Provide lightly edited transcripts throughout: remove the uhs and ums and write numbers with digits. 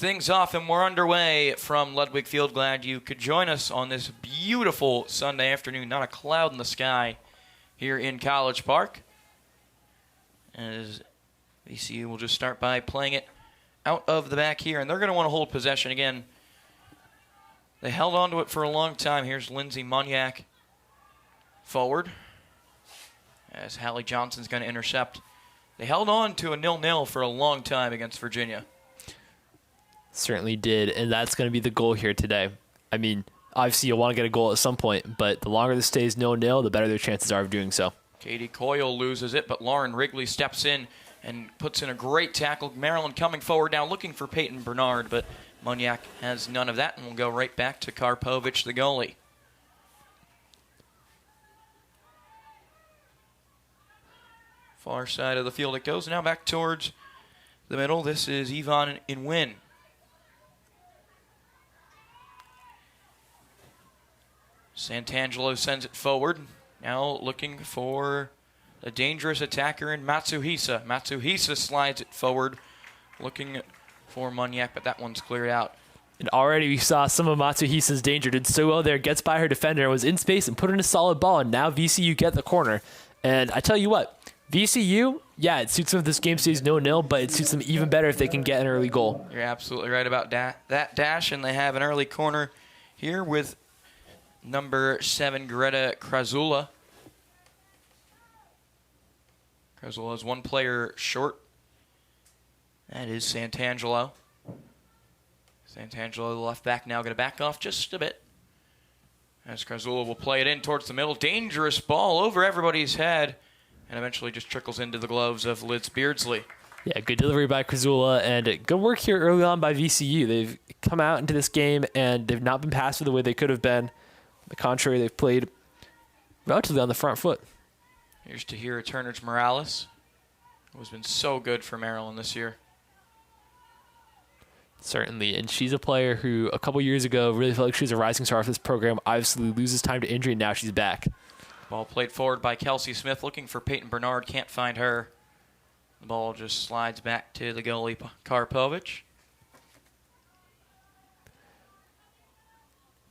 things off, and we're underway from Ludwig Field. Glad you could join us on this beautiful Sunday afternoon. Not a cloud in the sky here in College Park. As VCU will just start by playing it out of the back here, and they're going to want to hold possession again. They held on to it for a long time. Here's Lindsey Muniak forward as Hallie Johnson's going to intercept. They held on to a 0-0 for a long time against Virginia. Certainly did, and that's going to be the goal here today. I mean, obviously you'll want to get a goal at some point, but the longer this stays 0-0, the better their chances are of doing so. Katie Coyle loses it, but Lauren Wrigley steps in and puts in a great tackle. Maryland coming forward now looking for Peyton Bernard, but Muniak has none of that, and we'll go right back to Karpovich, the goalie. Far side of the field it goes. Now back towards the middle. This is Yvonne Inwin. Santangelo sends it forward. Now looking for a dangerous attacker in Matsuhisa. Matsuhisa slides it forward, looking for Muniak, but that one's cleared out. And already we saw some of Matsuhisa's danger. Did so well there, gets by her defender, was in space and put in a solid ball, and now VCU get the corner. And I tell you what, VCU, yeah, it suits them if this game stays 0-0, but it suits them even better if they can get an early goal. You're absolutely right about that, Dash, and they have an early corner here with number 7, Greta Krazula. Krazula is one player short. That is Santangelo. Santangelo, the left back, now going to back off just a bit. As Krazula will play it in towards the middle. Dangerous ball over everybody's head. And eventually just trickles into the gloves of Liz Beardsley. Yeah, good delivery by Krazula, and good work here early on by VCU. They've come out into this game, and they've not been passive the way they could have been. On the contrary, they've played relatively on the front foot. Here's Tahira Turnage-Morales, who's been so good for Maryland this year. Certainly, and she's a player who a couple years ago really felt like she was a rising star for this program. Obviously loses time to injury, and now she's back. Ball played forward by Kelsey Smith, looking for Peyton Bernard, can't find her. The ball just slides back to the goalie, Karpovich.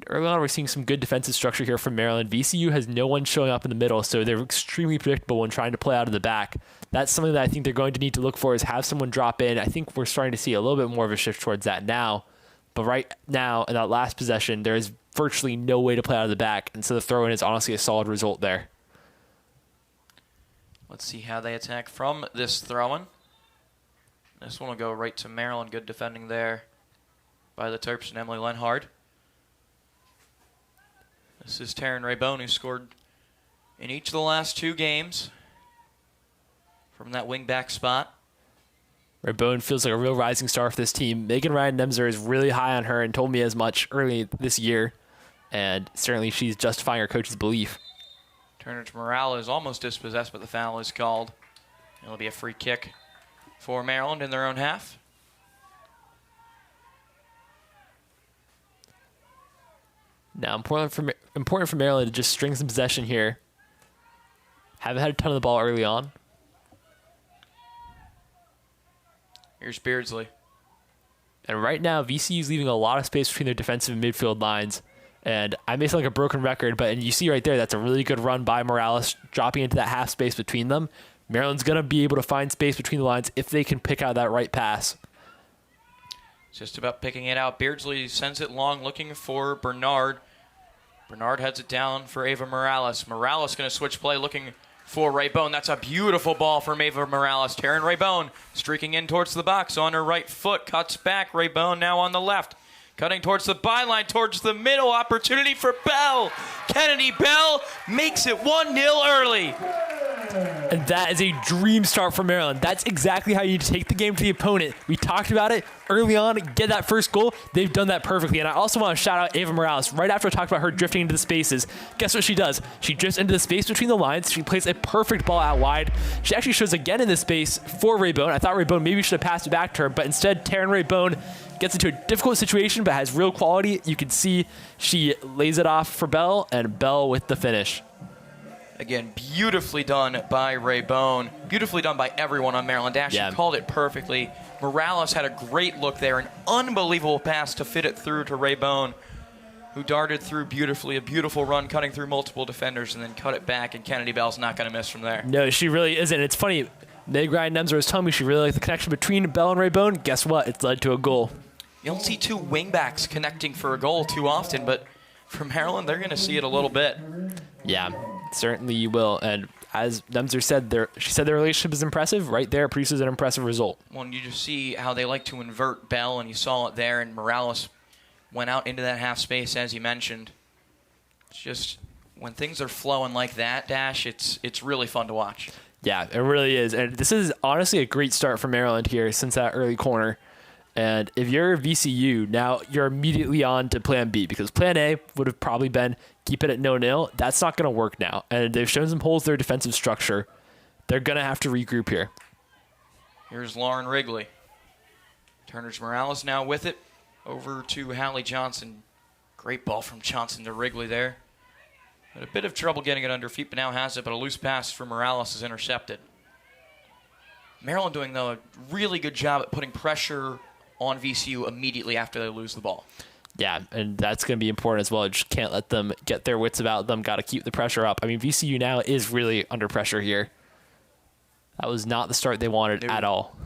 Early on, we're seeing some good defensive structure here from Maryland. VCU has no one showing up in the middle, so they're extremely predictable when trying to play out of the back. That's something that I think they're going to need to look for, is have someone drop in. I think we're starting to see a little bit more of a shift towards that now. But right now, in that last possession, there is virtually no way to play out of the back, and so the throw-in is honestly a solid result there. Let's see how they attack from this throw-in. This one will go right to Maryland. Good defending there by the Terps and Emily Lenhard. This is Taryn Raybone, who scored in each of the last 2 games from that wing-back spot. Raybone feels like a real rising star for this team. Megan Ryan Nemser is really high on her and told me as much early this year. And certainly she's justifying her coach's belief. Turnage-Morales is almost dispossessed, but the foul is called. It'll be a free kick for Maryland in their own half. Now, important for Maryland to just string some possession here. Haven't had a ton of the ball early on. Here's Beardsley. And right now, VCU is leaving a lot of space between their defensive and midfield lines. And I may sound like a broken record, but and you see right there, that's a really good run by Morales, dropping into that half space between them. Maryland's going to be able to find space between the lines if they can pick out that right pass. Just about picking it out. Beardsley sends it long, looking for Bernard. Bernard heads it down for Ava Morales. Morales going to switch play, looking for Raybone. That's a beautiful ball from Ava Morales. Taryn Raybone streaking in towards the box on her right foot. Cuts back. Raybone now on the left. Cutting towards the byline, towards the middle. Opportunity for Bell. Kennedy Bell makes it 1-0 early. And that is a dream start for Maryland. That's exactly how you take the game to the opponent. We talked about it early on, get that first goal. They've done that perfectly. And I also want to shout out Ava Morales. Right after I talked about her drifting into the spaces, guess what she does? She drifts into the space between the lines. She plays a perfect ball out wide. She actually shows again in this space for Raybone. I thought Raybone maybe should have passed it back to her, but instead Taryn Raybone gets into a difficult situation but has real quality. You can see she lays it off for Bell, and Bell with the finish. Again, beautifully done by Raybone. Beautifully done by everyone on Maryland. Dash, Yeah. called it perfectly. Morales had a great look there, an unbelievable pass to fit it through to Ray Bone, who darted through beautifully, a beautiful run, cutting through multiple defenders, and then cut it back, and Kennedy Bell's not going to miss from there. No, she really isn't. It's funny. Meg Ryan Nemser was telling me she really liked the connection between Bell and Ray Bone. Guess what? It's led to a goal. You don't see two wingbacks connecting for a goal too often, but for Maryland, they're going to see it a little bit. Yeah, certainly you will. And as Nemser said, she said their relationship is impressive. Right there, it produces an impressive result. Well, and you just see how they like to invert Bell, and you saw it there, and Morales went out into that half space, as you mentioned. It's just, when things are flowing like that, Dash, it's really fun to watch. Yeah, it really is. And this is honestly a great start for Maryland here since that early corner. And if you're VCU, now you're immediately on to plan B, because plan A would have probably been keep it at 0-0. That's not going to work now. And they've shown some holes in their defensive structure. They're going to have to regroup here. Here's Lauren Wrigley. Turners Morales now with it. Over to Hallie Johnson. Great ball from Johnson to Wrigley there. Had a bit of trouble getting it under feet, but now has it. But a loose pass from Morales is intercepted. Maryland doing, though, a really good job at putting pressure on VCU immediately after they lose the ball. Yeah, and that's going to be important as well. You just can't let them get their wits about them. Got to keep the pressure up. I mean, VCU now is really under pressure here. That was not the start they wanted at all.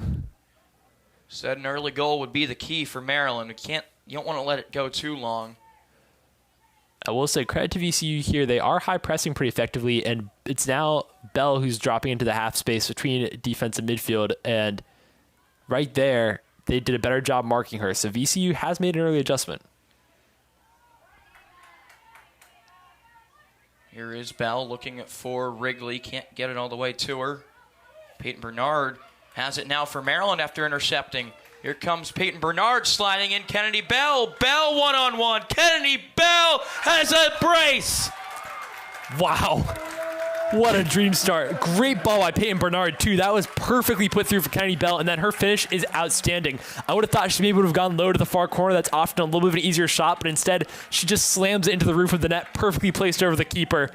Said an early goal would be the key for Maryland. You don't want to let it go too long. I will say credit to VCU here. They are high pressing pretty effectively, and it's now Bell who's dropping into the half space between defense and midfield, and right there, they did a better job marking her. So VCU has made an early adjustment. Here is Bell looking for Wrigley. Can't get it all the way to her. Peyton Bernard has it now for Maryland after intercepting. Here comes Peyton Bernard sliding in. Kennedy Bell. Bell one-on-one. Kennedy Bell has a brace. Wow. What a dream start. Great ball by Peyton Bernard, too. That was perfectly put through for Kennedy Bell, and then her finish is outstanding. I would have thought she maybe would have gone low to the far corner. That's often a little bit of an easier shot, but instead she just slams it into the roof of the net, perfectly placed over the keeper.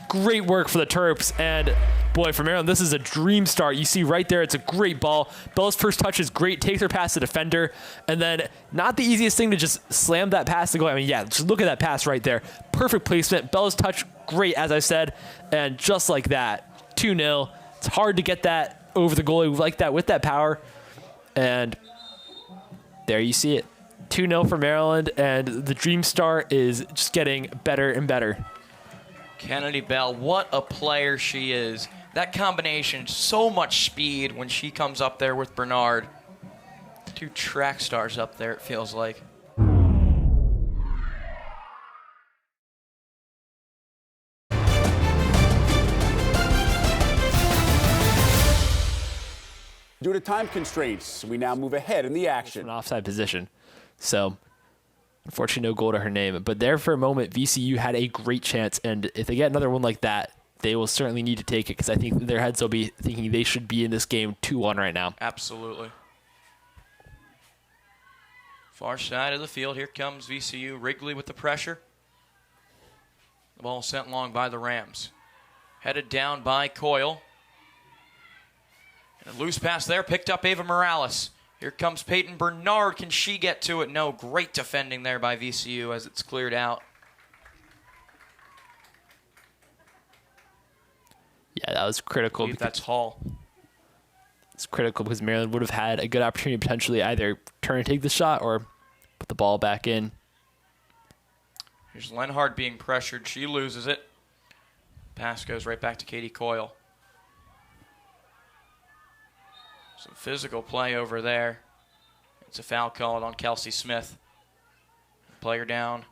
Great work for the Terps, and boy, for Maryland, this is a dream start. You see right there, it's a great ball. Bell's first touch is great, takes her past the defender, and then not the easiest thing to just slam that pass to go. I mean, yeah, just look at that pass right there. Perfect placement. Bell's touch, great, as I said, and just like that, 2-0. It's hard to get that over the goalie like that with that power, and there you see it. 2-0 for Maryland, and the dream start is just getting better and better. Kennedy Bell, what a player she is. That combination, so much speed when she comes up there with Bernard. Two track stars up there, it feels like. Due to time constraints, we now move ahead in the action. An offside position. So, unfortunately, no goal to her name. But there for a moment, VCU had a great chance. And if they get another one like that, they will certainly need to take it, because I think their heads will be thinking they should be in this game 2-1 right now. Absolutely. Far side of the field. Here comes VCU. Wrigley with the pressure. The ball sent long by the Rams. Headed down by Coyle. And a loose pass there. Picked up Ava Morales. Here comes Peyton Bernard. Can she get to it? No. Great defending there by VCU as it's cleared out. Yeah, that was critical. I believe that's Hall. It's critical because Maryland would have had a good opportunity to potentially either turn and take the shot or put the ball back in. Here's Lenhard being pressured. She loses it. Pass goes right back to Katie Coyle. Some physical play over there. It's a foul called on Kelsey Smith. Player down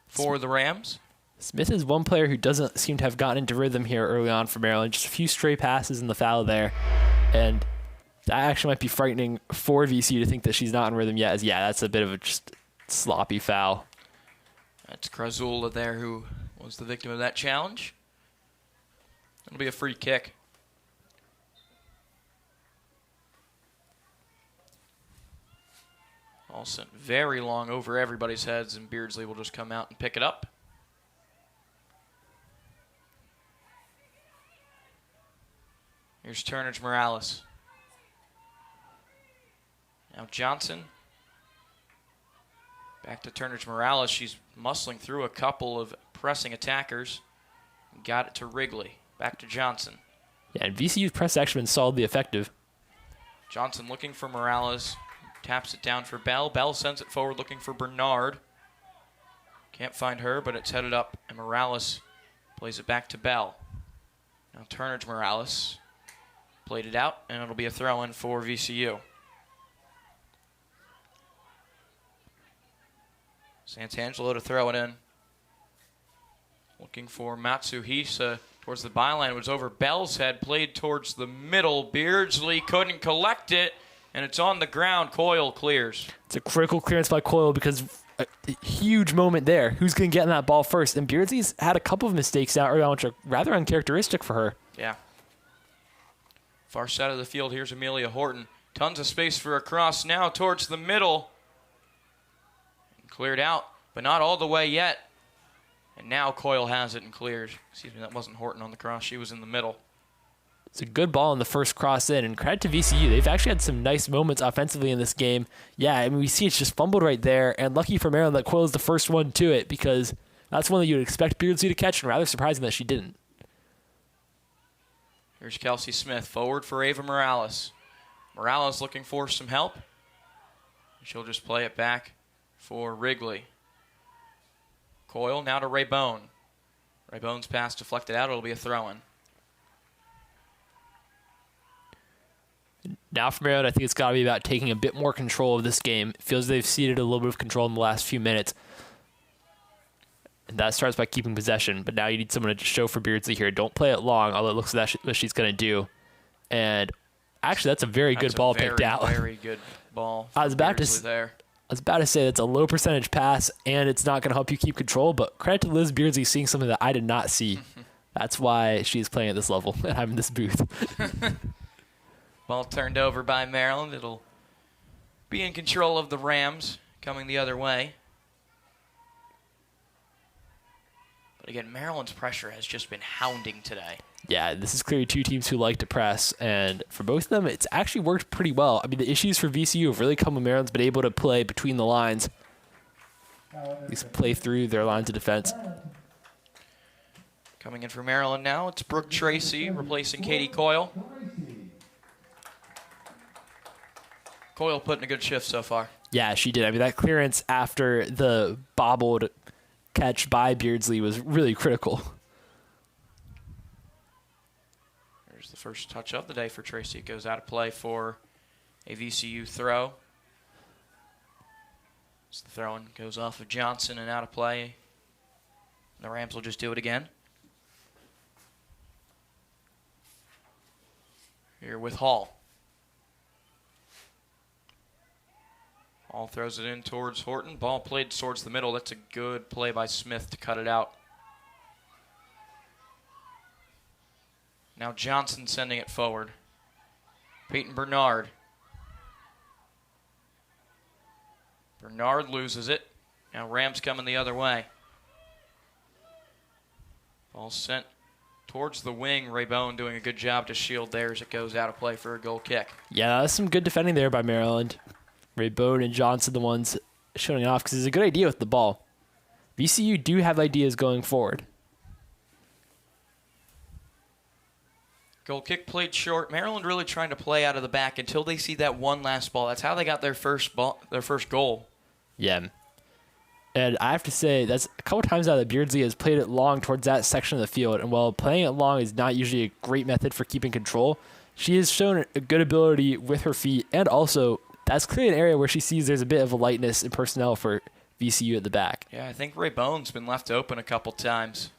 for the Rams. Smith is one player who doesn't seem to have gotten into rhythm here early on for Maryland. Just a few stray passes in the foul there. And that actually might be frightening for VCU to think that she's not in rhythm yet. As yeah, that's a bit of a just sloppy foul. That's Krazula there who was the victim of that challenge. It'll be a free kick. All sent very long over everybody's heads, and Beardsley will just come out and pick it up. Here's Turnage Morales. Now Johnson. Back to Turnage Morales. She's muscling through a couple of pressing attackers. Got it to Wrigley. Back to Johnson. Yeah, and VCU's press action been solidly effective. Johnson looking for Morales. Taps it down for Bell. Bell sends it forward looking for Bernard. Can't find her, but it's headed up, and Morales plays it back to Bell. Now Turnage Morales played it out, and it'll be a throw-in for VCU. Santangelo to throw it in. Looking for Matsuhisa towards the byline. It was over Bell's head, played towards the middle. Beardsley couldn't collect it, and it's on the ground. Coyle clears. It's a critical clearance by Coyle because a huge moment there. Who's going to get in that ball first? And Beardsley's had a couple of mistakes out early on, which are rather uncharacteristic for her. Yeah. Far side of the field, here's Amelia Horton. Tons of space for a cross now towards the middle. Cleared out, but not all the way yet. And now Coyle has it and clears. Excuse me, that wasn't Horton on the cross. She was in the middle. It's a good ball in the first cross in, and credit to VCU. They've actually had some nice moments offensively in this game. Yeah, I mean, we see it's just fumbled right there, and lucky for Maryland that Coyle is the first one to it because that's one that you would expect Beardsley to catch, and rather surprising that she didn't. Here's Kelsey Smith, forward for Ava Morales. Morales looking for some help. She'll just play it back for Wrigley. Coyle now to Raybone. Raybone's pass deflected out. It'll be a throw-in. Now for Maryland, I think it's got to be about taking a bit more control of this game. It feels they've ceded a little bit of control in the last few minutes. And that starts by keeping possession. But now you need someone to just show for Beardsley here. Don't play it long, although it looks like that's what she's going to do. And actually, that's a very good ball picked out. Very good ball. I was about to say that's a low percentage pass, and it's not going to help you keep control. But credit to Liz Beardsley seeing something that I did not see. That's why she's playing at this level, and I'm in this booth. Ball turned over by Maryland. It'll be in control of the Rams coming the other way. But again, Maryland's pressure has just been hounding today. Yeah, this is clearly two teams who like to press, and for both of them, it's actually worked pretty well. I mean, the issues for VCU have really come when Maryland's been able to play between the lines, at least play through their lines of defense. Coming in for Maryland now, it's Brooke Tracy replacing Katie Coyle. Coyle putting a good shift so far. Yeah, she did. I mean, that clearance after the bobbled catch by Beardsley was really critical. There's the first touch of the day for Tracy. It goes out of play for a VCU throw. So the throw-in goes off of Johnson and out of play. The Rams will just do it again. Here with Hall. Hall throws it in towards Horton. Ball played towards the middle. That's a good play by Smith to cut it out. Now Johnson sending it forward. Peyton Bernard. Bernard loses it. Now Rams coming the other way. Ball sent towards the wing. Raybone doing a good job to shield there as it goes out of play for a goal kick. Yeah, that was some good defending there by Maryland. Raybone and Johnson the ones showing it off because it's a good idea with the ball. VCU do have ideas going forward. Goal kick played short. Maryland really trying to play out of the back until they see that one last ball. That's how they got their first goal. Yeah. And I have to say, that's a couple times now that Beardsley has played it long towards that section of the field. And while playing it long is not usually a great method for keeping control, she has shown a good ability with her feet. And also, that's clearly an area where she sees there's a bit of a lightness in personnel for VCU at the back. Yeah, I think Raybone's been left open a couple times.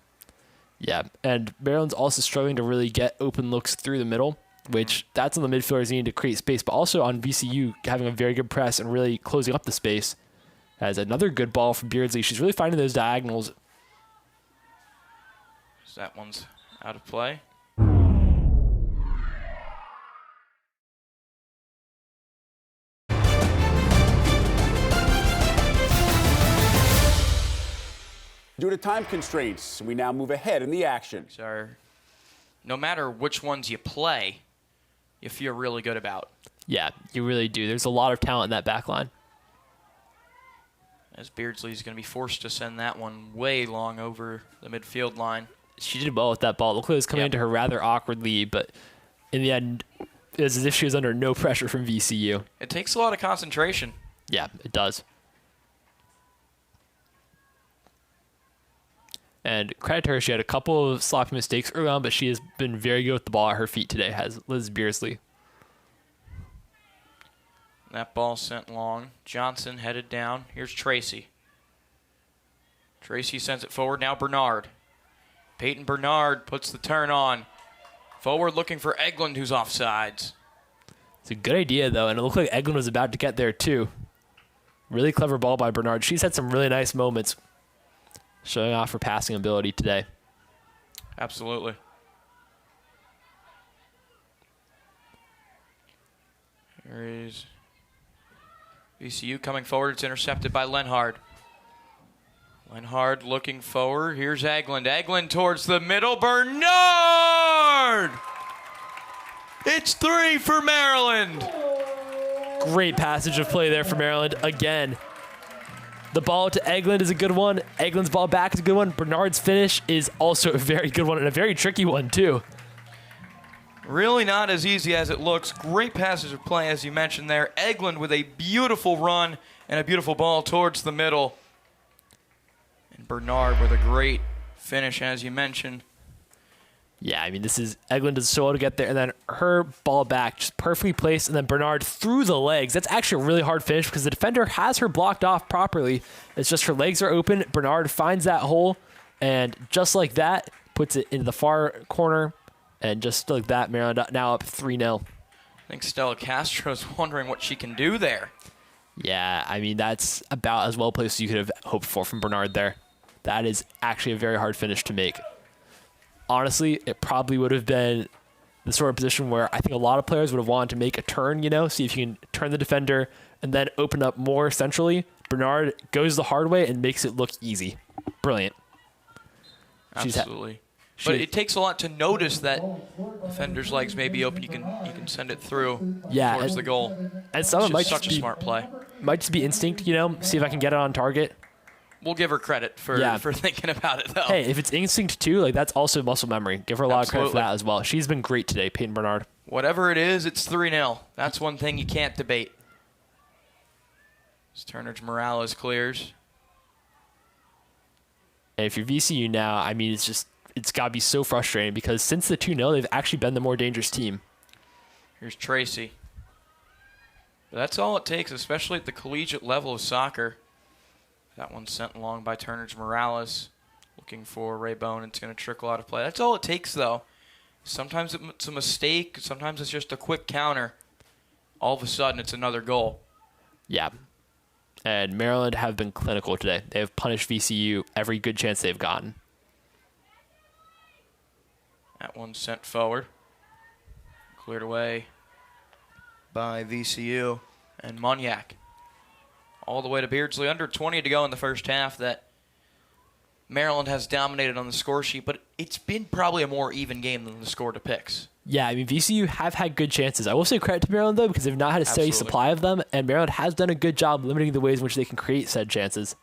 Yeah, and Maryland's also struggling to really get open looks through the middle, which that's on the midfielders needing to create space, but also on VCU having a very good press and really closing up the space. As another good ball from Beardsley. She's really finding those diagonals. So that one's out of play. Due to time constraints, we now move ahead in the action. So no matter which ones you play, you feel really good about. Yeah, you really do. There's a lot of talent in that back line. As Beardsley's going to be forced to send that one way long over the midfield line. She did well with that ball. It looked like it was coming into her rather awkwardly, but in the end, it was as if she was under no pressure from VCU. It takes a lot of concentration. Yeah, it does. And credit to her, she had a couple of sloppy mistakes early on, but she has been very good with the ball at her feet today, has Liz Beardsley. That ball sent long. Johnson headed down. Here's Tracy. Tracy sends it forward. Now Bernard. Peyton Bernard puts the turn on. Forward looking for Eglund, who's offsides. It's a good idea, though, and it looked like Eglund was about to get there, too. Really clever ball by Bernard. She's had some really nice moments showing off her passing ability today. Absolutely. Here is VCU coming forward. It's intercepted by Lenhard. Lenhard looking forward. Here's Eglund. Eglund towards the middle. Bernard! It's 3 for Maryland. Great passage of play there for Maryland again. The ball to Eglund is a good one. Eglund's ball back is a good one. Bernard's finish is also a very good one and a very tricky one, too. Really not as easy as it looks. Great passage of play, as you mentioned there. Eglund with a beautiful run and a beautiful ball towards the middle. And Bernard with a great finish, as you mentioned. Yeah, I mean, Eglund does so well to get there, and then her ball back just perfectly placed, and then Bernard through the legs. That's actually a really hard finish because the defender has her blocked off properly. It's just her legs are open. Bernard finds that hole, and just like that, puts it into the far corner, and just like that, Maryland now up 3-0. I think Stella Castro's wondering what she can do there. Yeah, I mean, that's about as well placed as you could have hoped for from Bernard there. That is actually a very hard finish to make. Honestly, it probably would have been the sort of position where I think a lot of players would have wanted to make a turn, see if you can turn the defender and then open up more centrally. Bernard goes the hard way and makes it look easy. Brilliant. Absolutely. But it takes a lot to notice that defender's legs may be open. You can send it through towards the goal. And some of it might such just be a smart play. Might just be instinct, see if I can get it on target. We'll give her credit for thinking about it, though. Hey, if it's instinct too, that's also muscle memory. Give her a lot of credit for that as well. She's been great today, Peyton Bernard. Whatever it is, it's 3-0. That's one thing you can't debate. As Turner's Morales clears. And if you're VCU now, I mean, it's got to be so frustrating because since the 2-0, they've actually been the more dangerous team. Here's Tracy. But that's all it takes, especially at the collegiate level of soccer. That one's sent along by Turner's Morales. Looking for Ray Bone. It's going to trickle out of play. That's all it takes, though. Sometimes it's a mistake. Sometimes it's just a quick counter. All of a sudden, it's another goal. Yeah. And Maryland have been clinical today. They have punished VCU every good chance they've gotten. That one's sent forward. Cleared away by VCU and Muniak. All the way to Beardsley. Under 20 to go in the first half. That Maryland has dominated on the score sheet, but it's been probably a more even game than the score depicts. Yeah, I mean, VCU have had good chances. I will say credit to Maryland, though, because they've not had a steady supply of them, and Maryland has done a good job limiting the ways in which they can create said chances.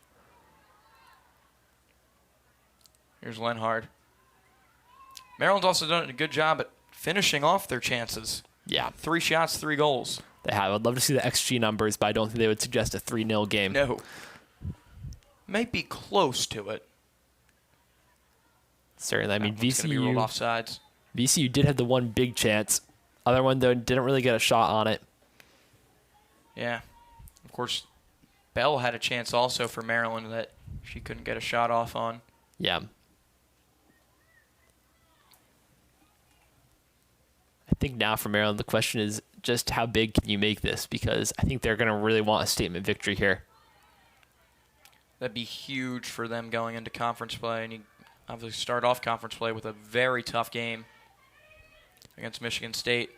Here's Lenhard. Maryland's also done a good job at finishing off their chances. Yeah. 3 shots, 3 goals. They have. I'd love to see the XG numbers, but I don't think they would suggest a 3-0 game. No. Might be close to it. Certainly. I mean, VCU be ruled offsides. VCU did have the one big chance. Other one, though, didn't really get a shot on it. Yeah. Of course, Bell had a chance also for Maryland that she couldn't get a shot off on. Yeah. I think now for Maryland, the question is just how big can you make this? Because I think they're going to really want a statement victory here. That'd be huge for them going into conference play. And you obviously start off conference play with a very tough game against Michigan State.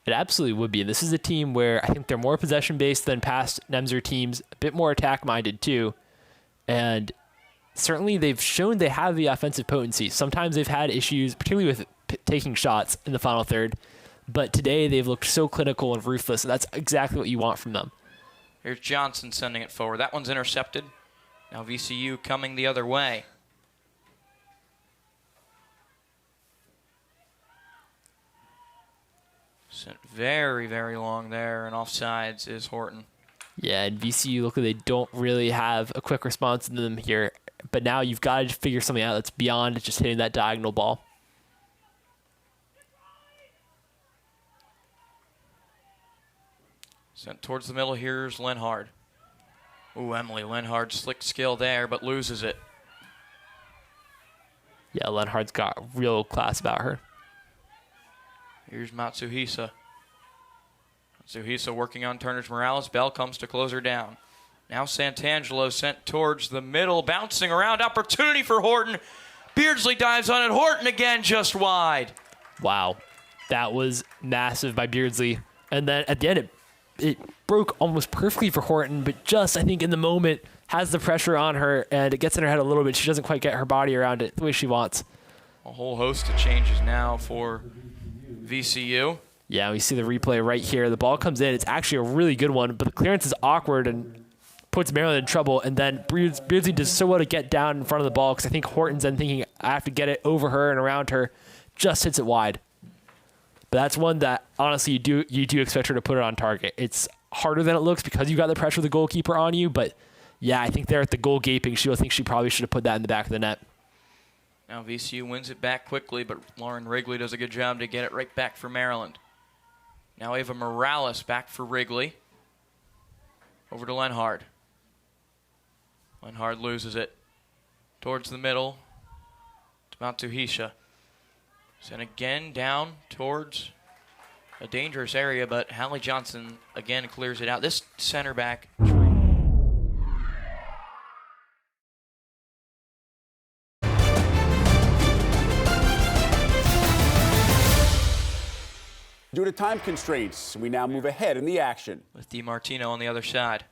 It absolutely would be. This is a team where I think they're more possession-based than past Nemser teams, a bit more attack-minded too. And certainly they've shown they have the offensive potency. Sometimes they've had issues, particularly with taking shots in the final third. But today they've looked so clinical and ruthless, and that's exactly what you want from them. Here's Johnson sending it forward. That one's intercepted. Now VCU coming the other way. Sent very, very long there, and offsides is Horton. Yeah, and VCU look like they don't really have a quick response to them here. But now you've got to figure something out that's beyond just hitting that diagonal ball. Sent towards the middle. Here's Lenhard. Ooh, Emily Lenhard, slick skill there, but loses it. Yeah, Lenhard's got real class about her. Here's Matsuhisa. Matsuhisa working on Turner's Morales. Bell comes to close her down. Now Santangelo sent towards the middle, bouncing around. Opportunity for Horton. Beardsley dives on it. Horton again just wide. Wow. That was massive by Beardsley. And then at the end, it broke almost perfectly for Horton, but just, I think, in the moment, has the pressure on her, and it gets in her head a little bit. She doesn't quite get her body around it the way she wants. A whole host of changes now for VCU. Yeah, we see the replay right here. The ball comes in. It's actually a really good one, but the clearance is awkward and puts Maryland in trouble. And then Beardsley does so well to get down in front of the ball because I think Horton's then thinking, I have to get it over her and around her. Just hits it wide. But that's one that, honestly, you do expect her to put it on target. It's harder than it looks because you got the pressure of the goalkeeper on you. But, yeah, I think there at the goal gaping, she'll think she probably should have put that in the back of the net. Now VCU wins it back quickly, but Lauren Wrigley does a good job to get it right back for Maryland. Now Ava Morales back for Wrigley. Over to Lenhard. Lenhard loses it. Towards the middle. To Matsuhisa. Sent again down towards a dangerous area, but Hallie Johnson again clears it out. This center back. Due to time constraints, we now move ahead in the action. With DiMartino on the other side.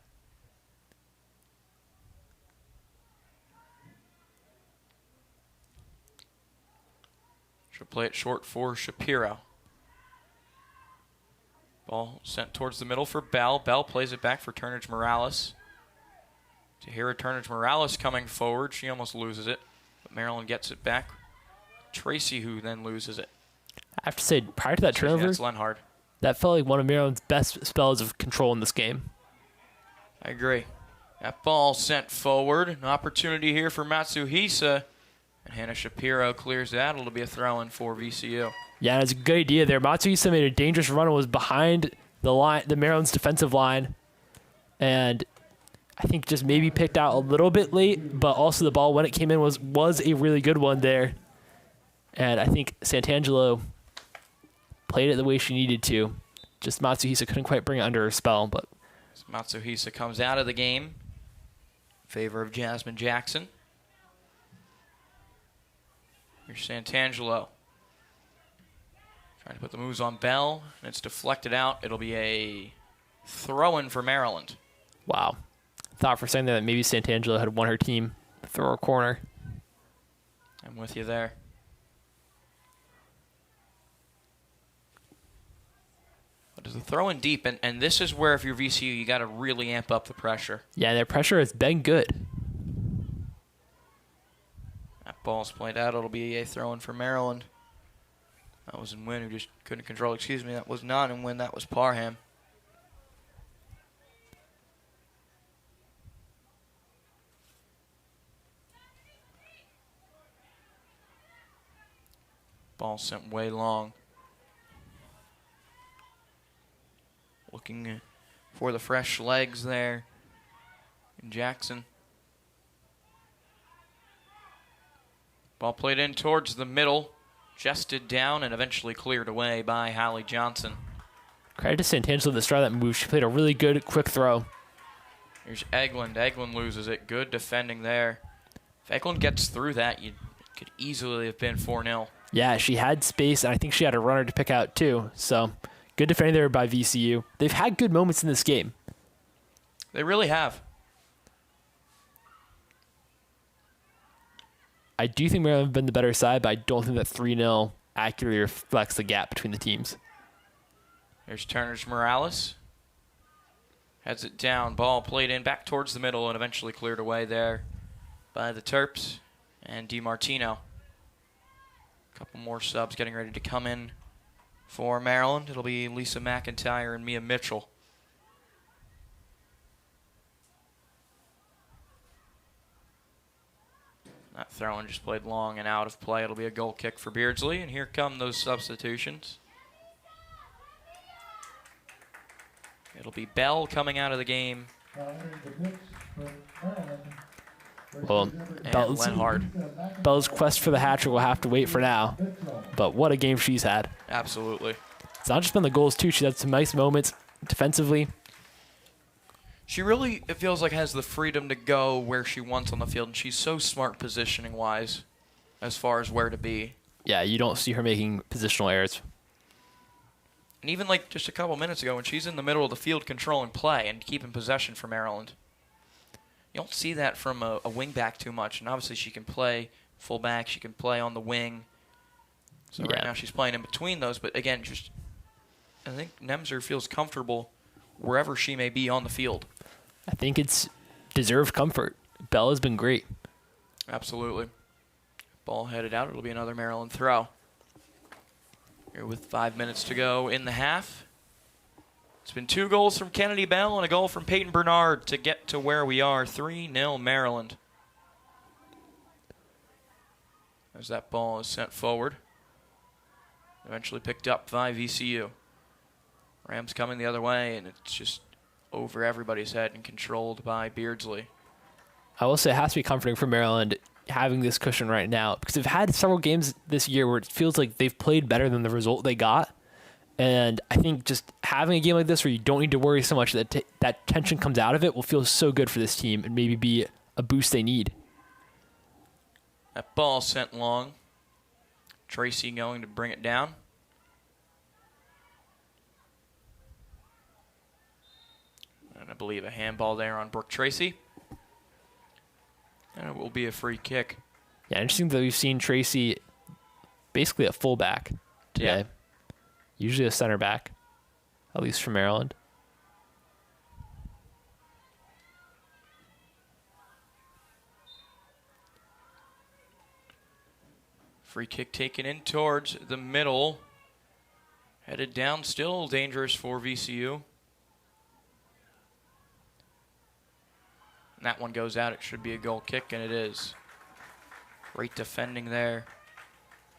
She'll play it short for Shapiro. Ball sent towards the middle for Bell. Bell plays it back for Turnage Morales. Tahira Turnage Morales coming forward. She almost loses it, but Maryland gets it back. Tracy, who then loses it. I have to say, prior to that turnover, That's Lenhard. that felt like one of Maryland's best spells of control in this game. I agree. That ball sent forward. An opportunity here for Matsuhisa. And Hannah Shapiro clears that. It'll be a throw-in for VCU. Yeah, it's a good idea there. Matsuhisa made a dangerous run and was behind the line, the Maryland's defensive line. And I think just maybe picked out a little bit late, but also the ball when it came in was a really good one there. And I think Santangelo played it the way she needed to. Just Matsuhisa couldn't quite bring it under her spell, but Matsuhisa comes out of the game in favor of Jasmine Jackson. Here's Santangelo. Trying to put the moves on Bell, and it's deflected out. It'll be a throw-in for Maryland. wow. Thought for a second that maybe Santangelo had won her team throw a corner. I'm with you there. But it's a throw-in deep, and this is where if you're VCU, you got to really amp up the pressure. Yeah, their pressure has been good. That ball's played out. It'll be a throw-in for Maryland. That was in Win, who just couldn't control. Excuse me, that was not in Win. That was Parham. Ball sent way long. Looking for the fresh legs there in Jackson. Ball played in towards the middle, jested down, and eventually cleared away by Hallie Johnson. Credit to Santangelo that started that move. She played a really good, quick throw. Here's Eglund. Eglund loses it. Good defending there. If Eglund gets through that, you could easily have been 4-0. Yeah, she had space, and I think she had a runner to pick out too. So, good defending there by VCU. They've had good moments in this game. They really have. I do think Maryland have been the better side, but I don't think that 3-0 accurately reflects the gap between the teams. Here's Turner's Morales. Heads it down. Ball played in back towards the middle and eventually cleared away there by the Terps and DiMartino. A couple more subs getting ready to come in for Maryland. It'll be Lisa McIntyre and Mia Mitchell. That throw-in just played long and out of play. It'll be a goal kick for Beardsley, and here come those substitutions. It'll be Bell coming out of the game. Well, Bell's quest for the hat-trick will have to wait for now. But what a game she's had. Absolutely. It's not just been the goals, too. She's had some nice moments defensively. She really, it feels like, has the freedom to go where she wants on the field, and she's so smart positioning-wise as far as where to be. Yeah, you don't see her making positional errors. And even like just a couple minutes ago when she's in the middle of the field controlling play and keeping possession for Maryland, you don't see that from a wing-back too much. And obviously she can play full-back, she can play on the wing. So right now she's playing in between those. But again, just I think Nemser feels comfortable wherever she may be on the field. I think it's deserved comfort. Bell has been great. Absolutely. Ball headed out. It'll be another Maryland throw. Here with 5 minutes to go in the half. It's been 2 goals from Kennedy Bell and a goal from Peyton Bernard to get to where we are. 3-0 Maryland. As that ball is sent forward. Eventually picked up by VCU. Rams coming the other way, and it's just over everybody's head and controlled by Beardsley. I will say it has to be comforting for Maryland having this cushion right now, because they've had several games this year where it feels like they've played better than the result they got. And I think just having a game like this where you don't need to worry so much that that tension comes out of it will feel so good for this team and maybe be a boost they need. That ball sent long. Tracy going to bring it down. And I believe a handball there on Brooke Tracy. And it will be a free kick. Yeah, interesting that we've seen Tracy basically a fullback today. Yeah. Usually a center back, at least for Maryland. Free kick taken in towards the middle. Headed down, still dangerous for VCU. And that one goes out. It should be a goal kick, and it is. Great defending there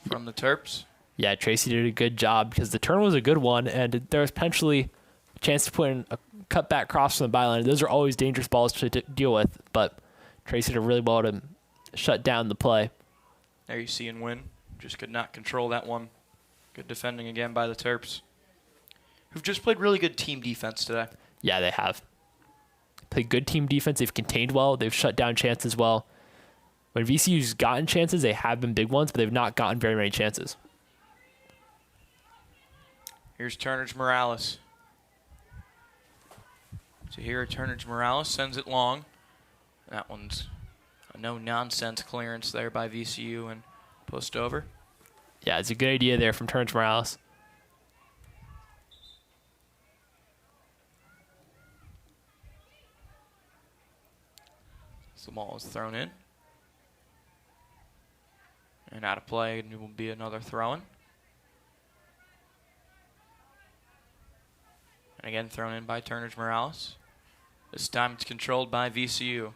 from the Terps. Yeah, Tracy did a good job because the turn was a good one, and there was potentially a chance to put in a cutback cross from the byline. Those are always dangerous balls to deal with, but Tracy did really well to shut down the play. There you see and win. Just could not control that one. Good defending again by the Terps, who've just played really good team defense today. Yeah, they have. Played good team defense. They've contained well. They've shut down chances well. When VCU's gotten chances, they have been big ones, but they've not gotten very many chances. Here's Turner's Morales. So here Turner's Morales sends it long. That one's a no-nonsense clearance there by VCU and post over. Yeah, it's a good idea there from Turner's Morales. So the ball is thrown in. And out of play, and it will be another throw-in. And again, thrown in by Turner's Morales. This time it's controlled by VCU.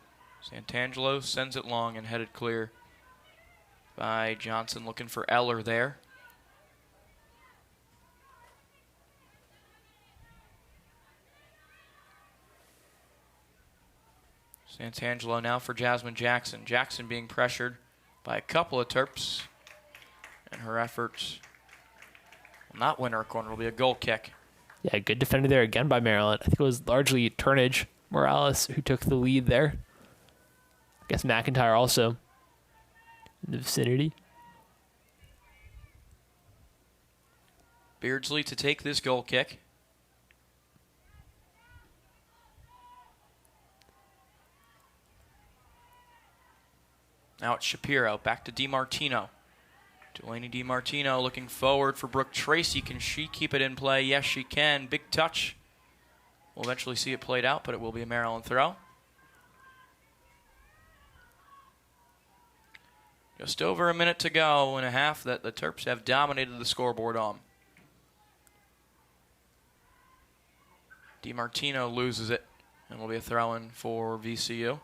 Santangelo sends it long and headed clear by Johnson, looking for Eller there. Santangelo now for Jasmine Jackson. Jackson being pressured by a couple of Terps, and her efforts will not win her a corner. It will be a goal kick. Yeah, good defender there again by Maryland. I think it was largely Turnage Morales who took the lead there. I guess McIntyre also in the vicinity. Beardsley to take this goal kick. Now it's Shapiro, back to DiMartino. Delaney DiMartino looking forward for Brooke Tracy. Can she keep it in play? Yes, she can. Big touch. We'll eventually see it played out, but it will be a Maryland throw. Just over a minute to go in a half that the Terps have dominated the scoreboard on. DiMartino loses it, and will be a throw-in for VCU.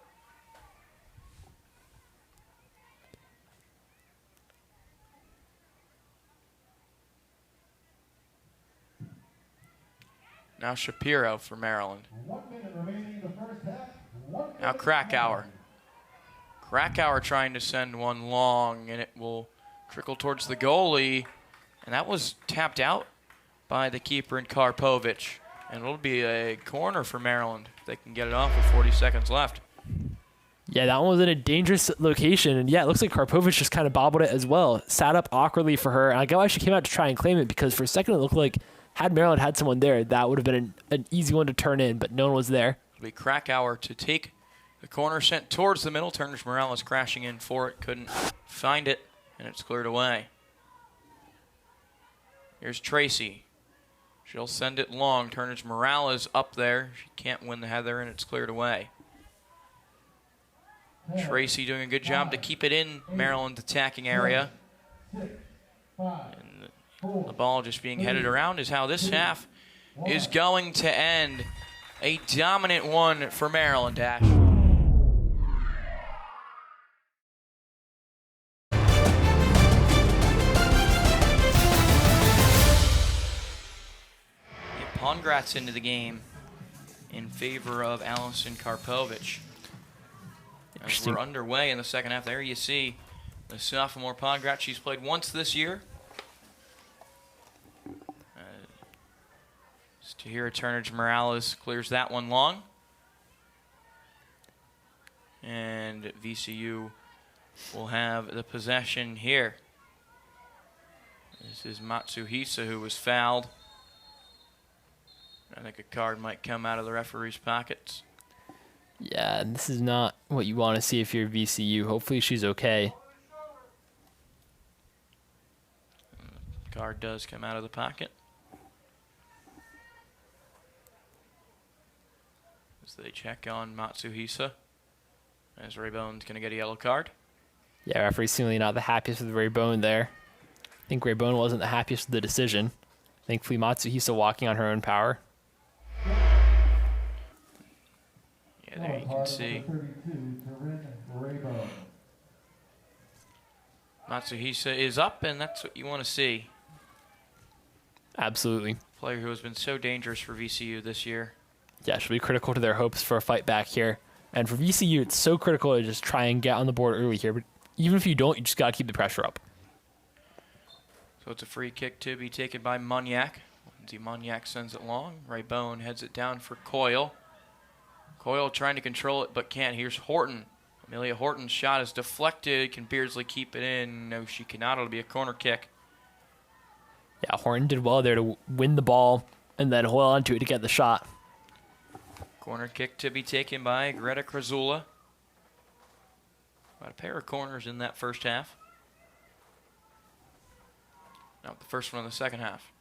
Now Shapiro for Maryland. 1 minute remaining in the first half. Now Krakauer. Krakauer trying to send one long, and it will trickle towards the goalie. And that was tapped out by the keeper in Karpovich. And it'll be a corner for Maryland if they can get it off with 40 seconds left. Yeah, that one was in a dangerous location. And yeah, it looks like Karpovich just kind of bobbled it as well. Sat up awkwardly for her. And I get why she came out to try and claim it, because for a second it looked like had Maryland had someone there, that would have been an easy one to turn in, but no one was there. It'll be Krakauer to take the corner, sent towards the middle. Turners Morales crashing in for it, couldn't find it, and it's cleared away. Here's Tracy. She'll send it long. Turners Morales up there. She can't win the header, and it's cleared away. Tracy doing a good job to keep it in Maryland's attacking area. And the ball just being headed around is how this half is going to end. A dominant one for Maryland, Dash. Pongratz into the game in favor of Allison Karpovich. As we're underway in the second half, there you see the sophomore Pongratz. She's played once this year. Tahira Turner-Morales clears that one long. And VCU will have the possession here. This is Matsuhisa, who was fouled. I think a card might come out of the referee's pockets. Yeah, and this is not what you want to see if you're VCU. Hopefully she's okay. Card does come out of the pocket. As they check on Matsuhisa. As Raybone's going to get a yellow card. Yeah, referee's seemingly not the happiest with Raybone there. I think Raybone wasn't the happiest with the decision. Thankfully, Matsuhisa walking on her own power. Yeah, there you can see. Matsuhisa is up, and that's what you want to see. Absolutely. Player who has been so dangerous for VCU this year. Yeah, she'll be critical to their hopes for a fight back here. And for VCU, it's so critical to just try and get on the board early here. But even if you don't, you just got to keep the pressure up. So it's a free kick to be taken by Munyak. Lindsay Munyak sends it long. Raybone heads it down for Coyle. Coyle trying to control it, but can't. Here's Horton. Amelia Horton's shot is deflected. Can Beardsley keep it in? No, she cannot. It'll be a corner kick. Yeah, Horton did well there to win the ball and then hold on to it to get the shot. Corner kick to be taken by Greta Krazula. About a pair of corners in that first half. Now the first one in the second half.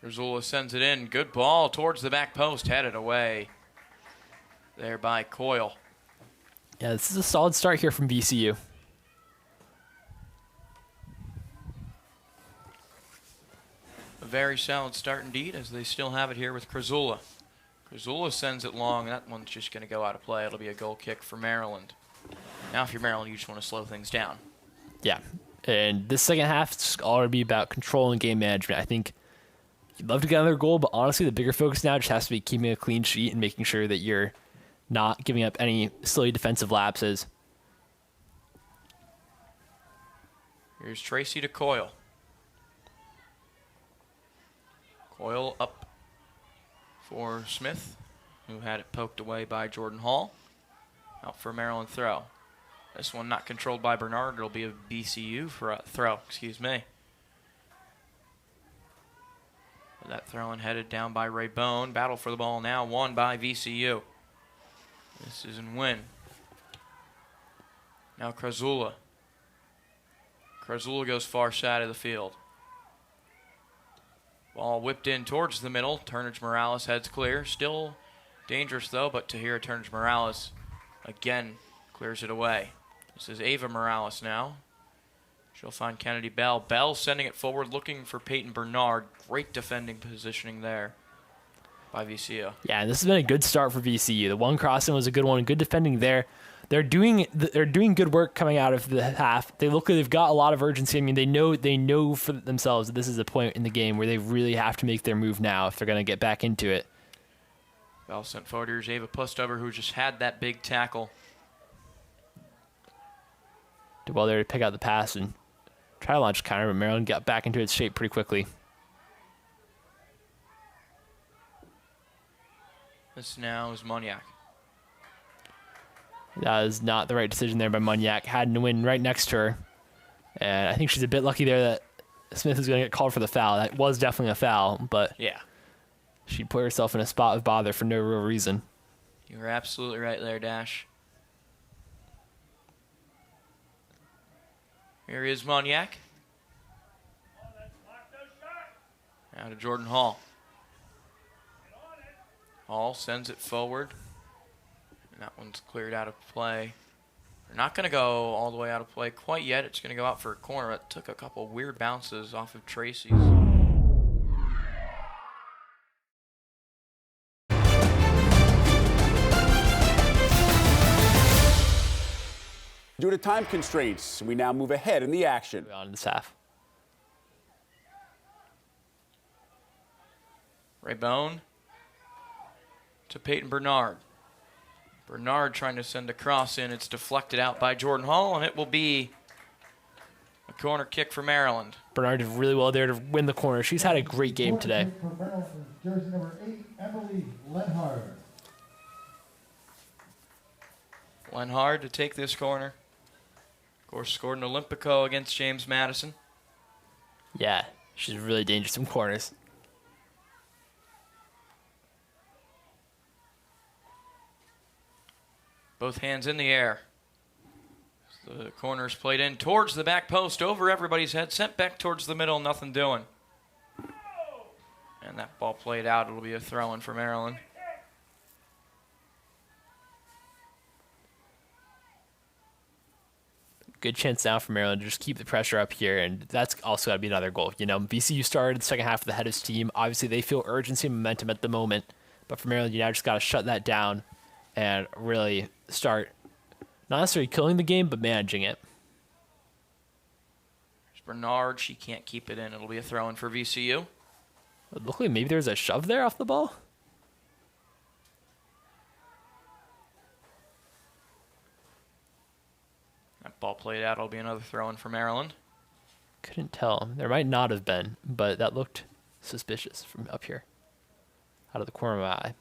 Krazula sends it in. Good ball towards the back post. Headed away there by Coyle. Yeah, this is a solid start here from VCU. A very solid start indeed, as they still have it here with Krazula. Krazula sends it long. That one's just going to go out of play. It'll be a goal kick for Maryland. Now if you're Maryland, you just want to slow things down. Yeah, and this second half, it's all going to be about control and game management. I think you'd love to get another goal, but honestly, the bigger focus now just has to be keeping a clean sheet and making sure that you're not giving up any silly defensive lapses. Here's Tracy to Coyle. Coyle up for Smith, who had it poked away by Jordan Hall. Out for a Maryland throw. This one not controlled by Bernard. It'll be a VCU for a throw. Excuse me. That throw in headed down by Raybone. Battle for the ball now won by VCU. This isn't win. Now Krazula. Krazula goes far side of the field. Ball whipped in towards the middle. Turnage Morales heads clear. Still dangerous though, but Tahira Turnage Morales again clears it away. This is Ava Morales now. She'll find Kennedy Bell. Bell sending it forward, looking for Peyton Bernard. Great defending positioning there by VCU. Yeah, and this has been a good start for VCU. The one crossing was a good one. Good defending there. They're doing good work coming out of the half. They look like they've got a lot of urgency. I mean, they know for themselves that this is a point in the game where they really have to make their move now if they're going to get back into it. Bell sent forward. Here's Ava Pustover, who just had that big tackle. Did well there to pick out the pass and try to launch counter, but Maryland got back into its shape pretty quickly. This now is Moniak. That is not the right decision there by Moniak. Had to win right next to her. And I think she's a bit lucky there that Smith is going to get called for the foul. That was definitely a foul, but Yeah. she put herself in a spot of bother for no real reason. You were absolutely right there, Dash. Here is Moniak. Now to Jordan Hall. Hall sends it forward. And that one's cleared out of play. They're not going to go all the way out of play quite yet. It's going to go out for a corner. It took a couple weird bounces off of Tracy's. Due to time constraints, we now move ahead in the action. On in this half. Raybone to Peyton Bernard. Bernard trying to send a cross in. It's deflected out by Jordan Hall, and it will be a corner kick for Maryland. Bernard did really well there to win the corner. She's had a great game today. For Maryland, jersey number 8, Emily Lenhard. Lenhard to take this corner. Of course, scored an Olympico against James Madison. Yeah, she's really dangerous in corners. Both hands in the air. The corner's played in towards the back post, over everybody's head, sent back towards the middle, nothing doing. And that ball played out. It'll be a throw-in for Maryland. Good chance now for Maryland to just keep the pressure up here, and that's also got to be another goal. You know, VCU started the second half of the head of steam. Obviously, they feel urgency and momentum at the moment, but for Maryland, you now just got to shut that down and really start not necessarily killing the game, but managing it. There's Bernard. She can't keep it in. It'll be a throw-in for VCU. It looked like maybe there's a shove there off the ball. That ball played out. It'll be another throw-in for Maryland. Couldn't tell. There might not have been, but that looked suspicious from up here, out of the corner of my eye.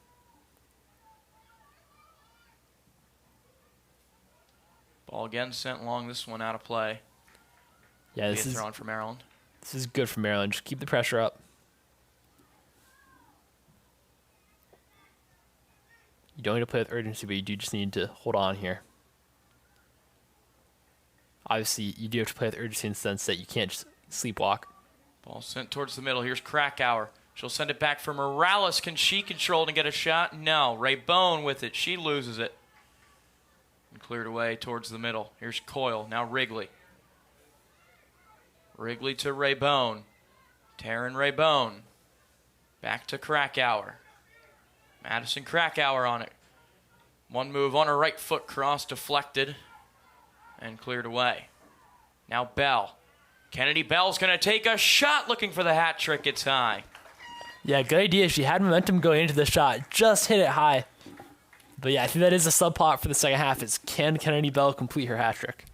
Ball again sent long. This one out of play. Yeah, Be a this is throw-in for Maryland. good for Maryland. Just keep the pressure up. You don't need to play with urgency, but you do just need to hold on here. Obviously, you do have to play with urgency in the sense that you can't just sleepwalk. Ball sent towards the middle. Here's Krakauer. She'll send it back for Morales. Can she control and get a shot? No. Raybone with it. She loses it. And cleared away towards the middle. Here's Coyle. Now Wrigley. Wrigley to Raybone. Taryn Raybone. Back to Krakauer. Madison Krakauer on it. One move on her right foot, cross deflected and cleared away. Now Bell. Kennedy Bell's going to take a shot looking for the hat trick. It's high. Yeah, good idea. She had momentum going into the shot. Just hit it high. But yeah, I think that is a subplot for the second half is can Kennedy Bell complete her hat trick?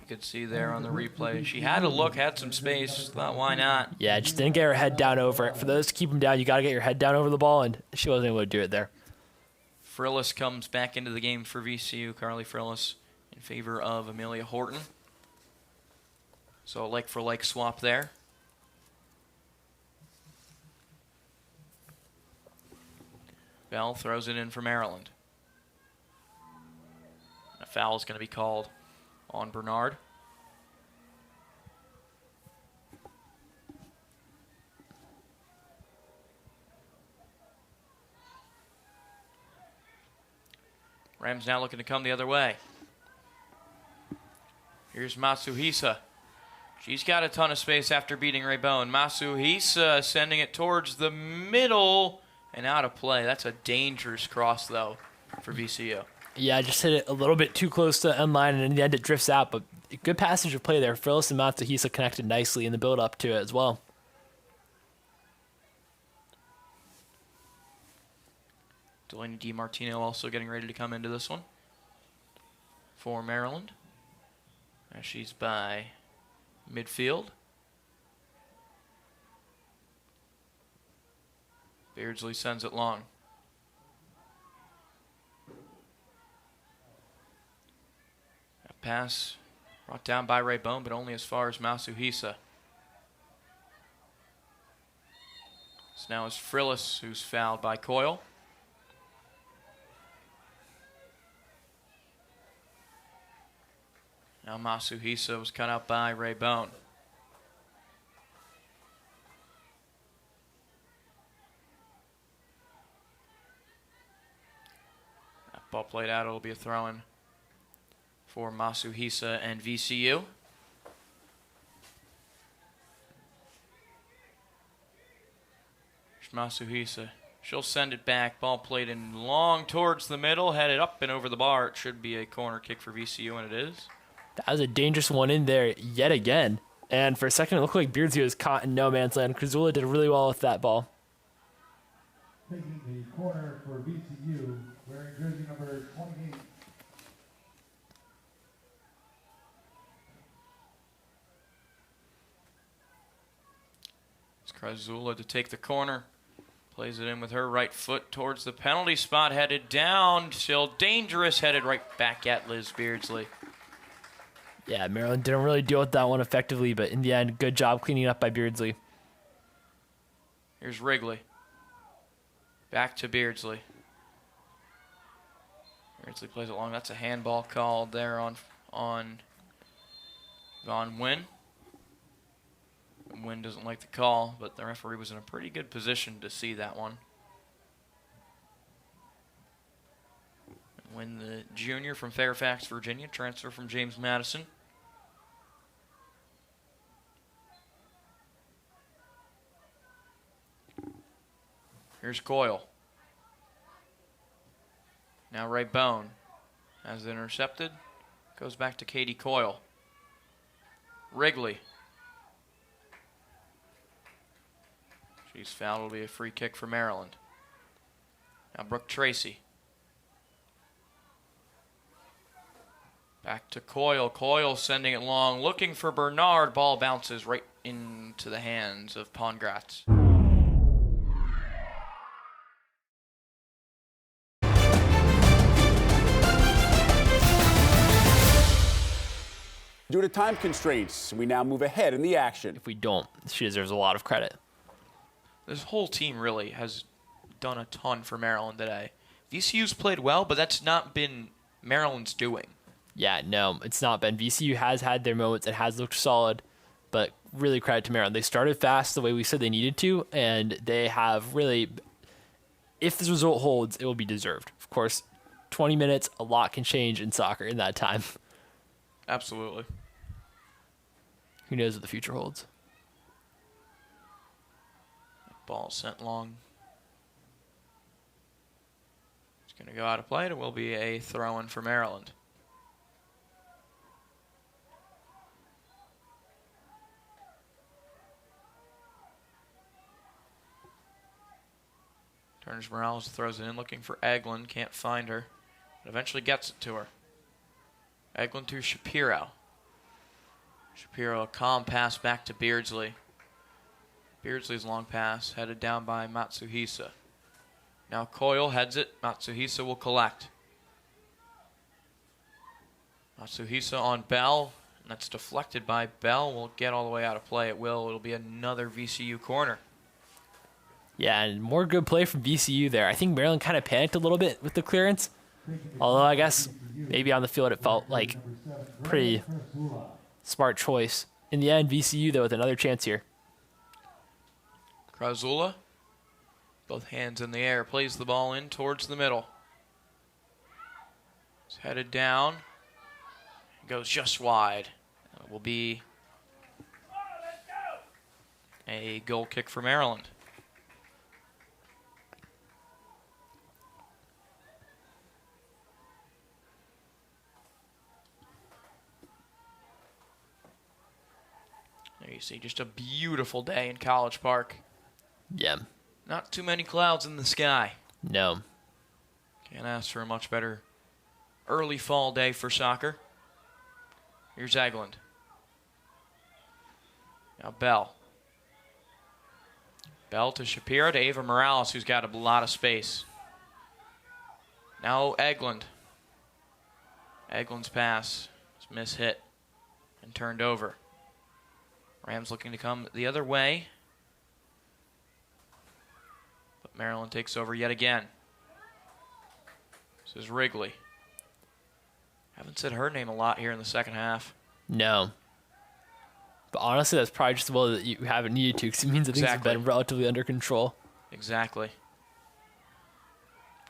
You could see there on the replay. She had a look, had some space. Thought, why not? Yeah, just didn't get her head down over it. For those to keep them down, you got to get your head down over the ball, and she wasn't able to do it there. Frillis comes back into the game for VCU. Carly Frillis in favor of Amelia Horton. So a like-for-like swap there. Bell throws it in for Maryland. foul is going to be called on Bernard. Rams now looking to come the other way. Here's Matsuhisa. She's got a ton of space after beating Raybone. Matsuhisa sending it towards the middle and out of play. That's a dangerous cross, though, for VCU. Yeah, I just hit it a little bit too close to end line, and in the end it drifts out. But good passage of play there. Phyllis and Matsuhisa connected nicely in the build-up to it as well. Delaney DiMartino also getting ready to come into this one for Maryland. As she's by midfield. Beardsley sends it long. A pass brought down by Raybone, but only as far as Matsuhisa. So now it's Frillis who's fouled by Coyle. Now Matsuhisa was cut out by Raybone. That ball played out. It'll be a throw-in for Matsuhisa and VCU. Here's Matsuhisa. She'll send it back. Ball played in long towards the middle, headed up and over the bar. It should be a corner kick for VCU, and it is. That was a dangerous one in there yet again. And for a second, it looked like Beardsley was caught in no man's land. Krizula did really well with that ball. Taking the corner for VCU, wearing jersey number 28. It's Krizula to take the corner. Plays it in with her right foot towards the penalty spot. Headed down. Still dangerous. Headed right back at Liz Beardsley. Yeah, Maryland didn't really deal with that one effectively, but in the end, good job cleaning up by Beardsley. Here's Wrigley. Back to Beardsley. Beardsley plays it long. That's a handball called there on Von Wynn. Wynn doesn't like the call, but the referee was in a pretty good position to see that one. Wynn, the junior from Fairfax, Virginia, transfer from James Madison. Here's Coyle. Now Raybone has it intercepted. Goes back to Katie Coyle. Wrigley. She's fouled. It'll be a free kick for Maryland. Now Brooke Tracy. Back to Coyle. Coyle sending it long. Looking for Bernard. Ball bounces right into the hands of Pongratz. Due to time constraints, we now move ahead in the action. If we don't, she deserves a lot of credit. This whole team really has done a ton for Maryland today. VCU's played well, but that's not been Maryland's doing. Yeah, no, it's not been. VCU has had their moments. It has looked solid, but really credit to Maryland. They started fast the way we said they needed to, and they have really, if this result holds, it will be deserved. Of course, 20 minutes, a lot can change in soccer in that time. Absolutely. Who knows what the future holds? Ball sent long. It's going to go out of play. It will be a throw-in for Maryland. Turns Morales, throws it in, looking for Eglin. Can't find her, but eventually gets it to her. Eglin to Shapiro. Shapiro, a calm pass back to Beardsley. Beardsley's long pass, headed down by Matsuhisa. Now Coyle heads it. Matsuhisa will collect. Matsuhisa on Bell, and that's deflected by Bell. Will get all the way out of play. It will. It'll be another VCU corner. Yeah, and more good play from VCU there. I think Maryland kind of panicked a little bit with the clearance. Although I guess maybe on the field it felt like pretty smart choice. In the end, VCU, though, with another chance here. Krazula, both hands in the air, plays the ball in towards the middle. It's headed down, goes just wide. It will be a goal kick for Maryland. There you see just a beautiful day in College Park. Yeah. Not too many clouds in the sky. No. Can't ask for a much better early fall day for soccer. Here's Eglund. Now Bell. Bell to Shapiro to Ava Morales, who's got a lot of space. Now Eglund. Eglund's pass is mishit and turned over. Rams looking to come the other way. But Maryland takes over yet again. This is Wrigley. Haven't said her name a lot here in the second half. No. But honestly, that's probably just well that you haven't needed to, because it means that things have been relatively under control. Exactly.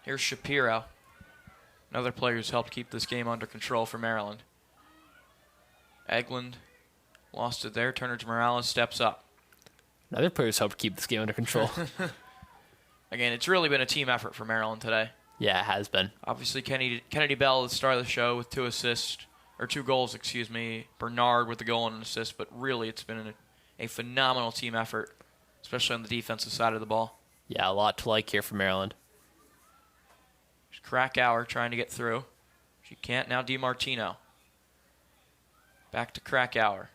Here's Shapiro. Another player who's helped keep this game under control for Maryland. Eglund lost it there. Turner to Morales, steps up. Another player who's helped keep this game under control. Again, it's really been a team effort for Maryland today. Yeah, it has been. Obviously, Kennedy Bell, the star of the show, with 2 goals, excuse me. Bernard with the goal and an assist, but really it's been a phenomenal team effort, especially on the defensive side of the ball. Yeah, a lot to like here for Maryland. Krakauer trying to get through. She can't. Now DiMartino. Back to Krakauer.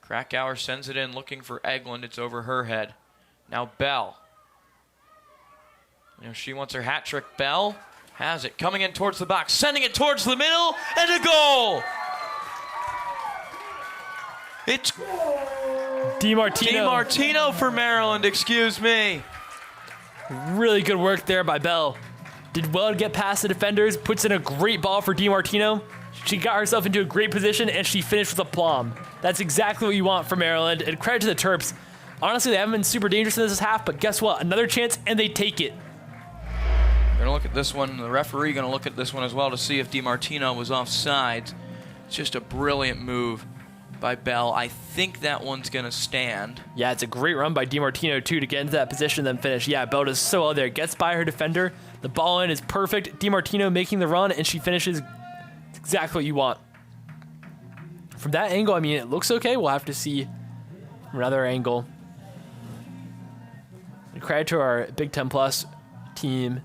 Krakauer sends it in looking for Eglund. It's over her head. Now Bell. She wants her hat trick. Bell has it. Coming in towards the box. Sending it towards the middle. And a goal! It's DiMartino for Maryland, excuse me. Really good work there by Bell. Did well to get past the defenders. Puts in a great ball for DiMartino. She got herself into a great position, and she finished with aplomb. That's exactly what you want from Maryland. And credit to the Terps. Honestly, they haven't been super dangerous in this half, but guess what? Another chance, and they take it. Going to look at this one. The referee going to look at this one as well to see if DiMartino was offside. It's just a brilliant move by Bell. I think that one's going to stand. Yeah, it's a great run by DiMartino, too, to get into that position and then finish. Yeah, Bell does so well there. Gets by her defender. The ball in is perfect. DiMartino making the run, and she finishes exactly what you want. From that angle, I mean, it looks okay. We'll have to see from another angle. And credit to our Big Ten Plus team.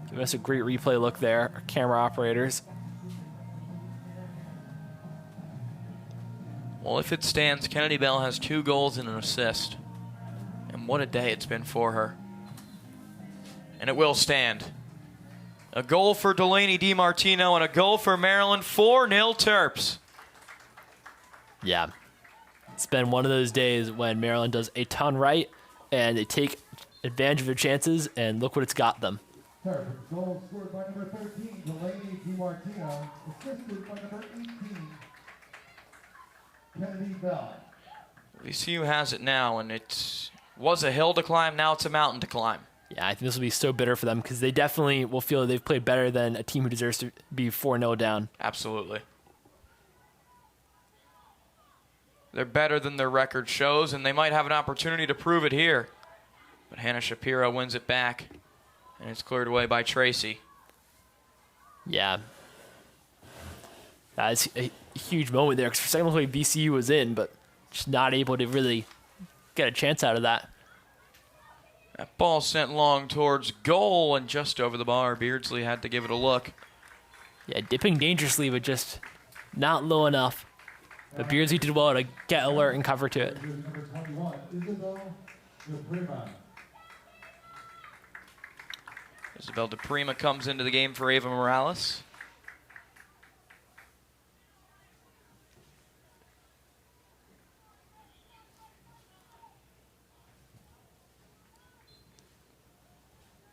Giving us a great replay look there. Our camera operators. Well, if it stands, Kennedy Bell has 2 goals and an assist. And what a day it's been for her. And it will stand. A goal for Delaney DiMartino and a goal for Maryland. 4-0 Terps. Yeah. It's been one of those days when Maryland does a ton right, and they take advantage of their chances, and look what it's got them. Goal scored by number 13, Delaney DiMartino, assisted by number 18, Kennedy Bell. VCU has it now, and it was a hill to climb. Now it's a mountain to climb. Yeah, I think this will be so bitter for them because they definitely will feel they've played better than a team who deserves to be 4-0 down. Absolutely. They're better than their record shows, and they might have an opportunity to prove it here. But Hannah Shapiro wins it back, and it's cleared away by Tracy. Yeah. That's a huge moment there because for technically VCU was in, but just not able to really get a chance out of that. That ball sent long towards goal and just over the bar. Beardsley had to give it a look. Yeah, dipping dangerously, but just not low enough. But Beardsley did well to get alert and cover to it. Number 21, Isabel DePrima comes into the game for Ava Morales.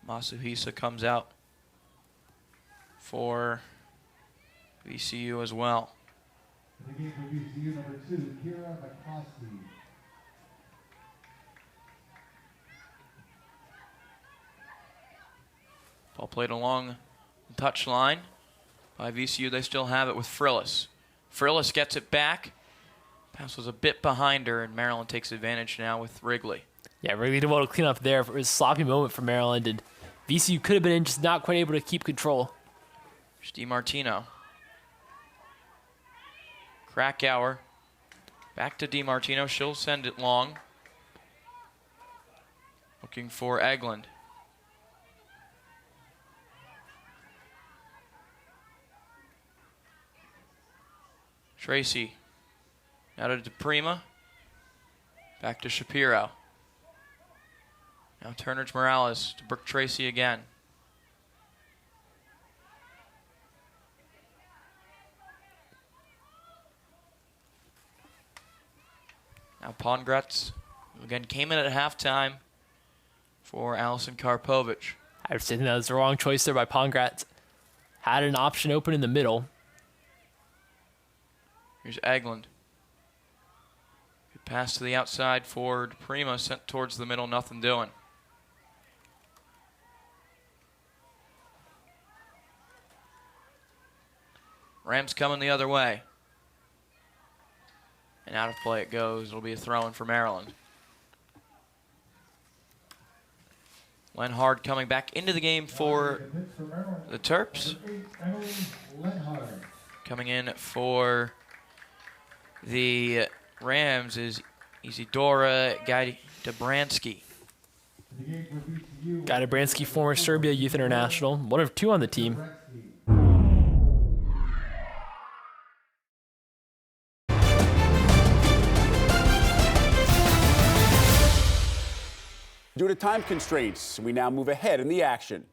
Masuhisa comes out for VCU as well. In the game for VCU, number 2, Kira McCloskey. Ball played along the touchline by VCU. They still have it with Frillis. Frillis gets it back. Pass was a bit behind her, and Maryland takes advantage now with Wrigley. Yeah, Wrigley did well to clean up there. It was a sloppy moment for Maryland, and VCU could have been just not quite able to keep control. Here's DiMartino. Krakauer. Back to DiMartino. She'll send it long. Looking for Eglund. Tracy. Now to DePrima. Back to Shapiro. Now Turnage Morales to Brooke Tracy again. Now Pongratz, who again came in at halftime for Allison Karpovich. I was saying that was the wrong choice there by Pongratz. Had an option open in the middle. Here's Eglund. Good pass to the outside for DePrima, sent towards the middle, nothing doing. Rams coming the other way. And out of play it goes. It'll be a throw-in for Maryland. Lenhard coming back into the game for the Terps. Coming in for the Rams is Isidora Gajdobransky. Gajdobransky, former Serbia Youth International, one of 2 on the team. Due to time constraints, we now move ahead in the action.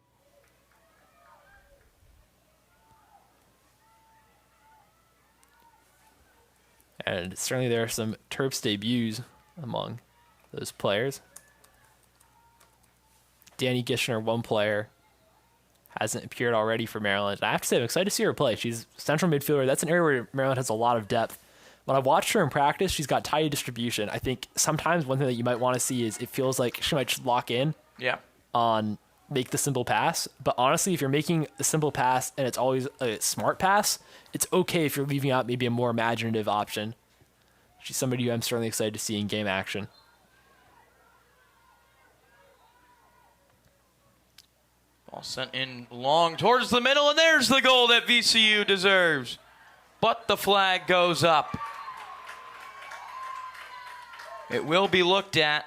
And certainly there are some Terps debuts among those players. Danny Gishner, one player, hasn't appeared already for Maryland. I have to say, I'm excited to see her play. She's central midfielder. That's an area where Maryland has a lot of depth. When I watched her in practice, she's got tidy distribution. I think sometimes one thing that you might want to see is it feels like she might just lock in on make the simple pass. But honestly, if you're making a simple pass and it's always a smart pass, it's okay if you're leaving out maybe a more imaginative option. She's somebody who I'm certainly excited to see in game action. Ball sent in long towards the middle, and there's the goal that VCU deserves. But the flag goes up. It will be looked at.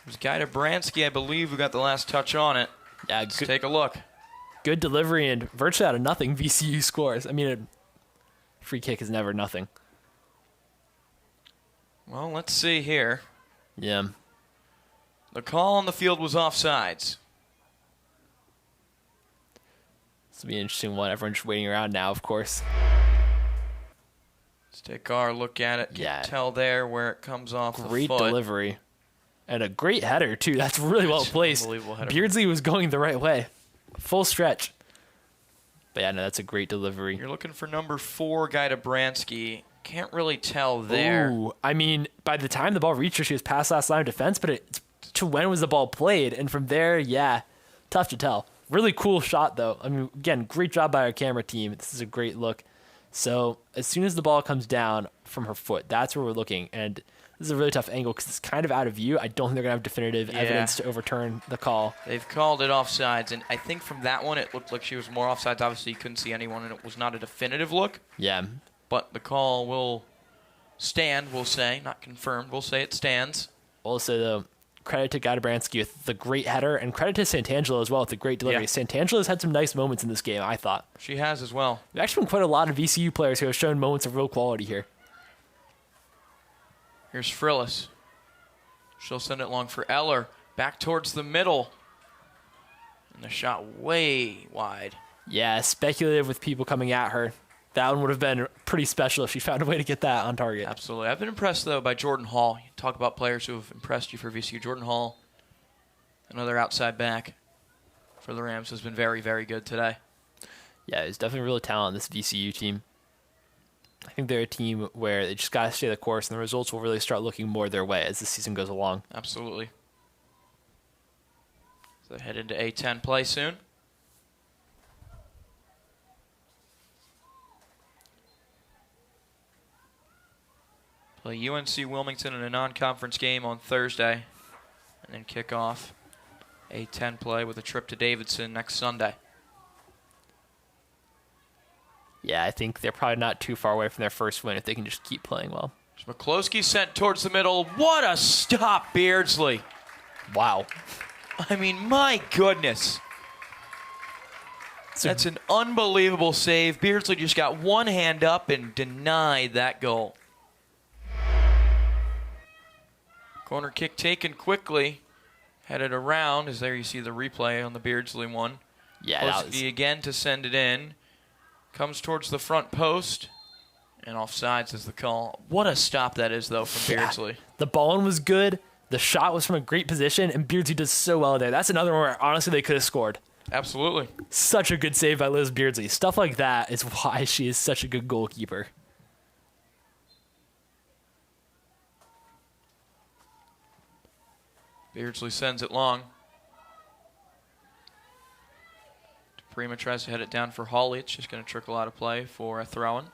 It was Gajdobransky, I believe, who got the last touch on it. Yeah, Let's take a look. Good delivery, and virtually out of nothing, VCU scores. I mean, a free kick is never nothing. Well, let's see here. Yeah. The call on the field was offsides. This will be an interesting one. Everyone's just waiting around now, of course. Let's take our look at it. Can't tell there where it comes off the foot. Great delivery. And a great header, too. That's really well placed. Unbelievable header. Beardsley was going the right way. Full stretch. But yeah, no, that's a great delivery. You're looking for number 4, Gajdobransky. Can't really tell there. Ooh, I mean, by the time the ball reached her, she was past last line of defense, but it's to when was the ball played? And from there, yeah, tough to tell. Really cool shot, though. I mean, again, great job by our camera team. This is a great look. So as soon as the ball comes down from her foot, that's where we're looking. And this is a really tough angle because it's kind of out of view. I don't think they're going to have definitive evidence to overturn the call. They've called it offsides, and I think from that one it looked like she was more offsides. Obviously, you couldn't see anyone, and it was not a definitive look. Yeah. But the call will stand, we'll say. Not confirmed. We'll say it stands. Also, though, credit to Gajdobransky with the great header, and credit to Santangelo as well with the great delivery. Yeah. Santangelo's had some nice moments in this game, I thought. She has as well. There's actually been quite a lot of VCU players who have shown moments of real quality here. Here's Frillis. She'll send it long for Eller. Back towards the middle. And the shot way wide. Yeah, speculative with people coming at her. That one would have been pretty special if she found a way to get that on target. Absolutely. I've been impressed, though, by Jordan Hall. You talk about players who have impressed you for VCU. Jordan Hall, another outside back for the Rams, has been very, very good today. Yeah, it's definitely really talented, this VCU team. I think they're a team where they just got to stay the course, and the results will really start looking more their way as the season goes along. Absolutely. So they head into A10 play soon. Play UNC Wilmington in a non-conference game on Thursday, and then kick off A10 play with a trip to Davidson next Sunday. Yeah, I think they're probably not too far away from their first win if they can just keep playing well. McCloskey sent towards the middle. What a stop, Beardsley. Wow. I mean, my goodness. That's an unbelievable save. Beardsley just got one hand up and denied that goal. Corner kick taken quickly. Headed around, as there you see the replay on the Beardsley one. Yeah, that was... again to send it in. Comes towards the front post. And offsides is the call. What a stop that is, though, from Beardsley. The ball in was good. The shot was from a great position, and Beardsley does so well there. That's another one where, honestly, they could have scored. Absolutely. Such a good save by Liz Beardsley. Stuff like that is why she is such a good goalkeeper. Beardsley sends it long. Prima tries to head it down for Hawley. It's just going to trickle out of play for a throw-in.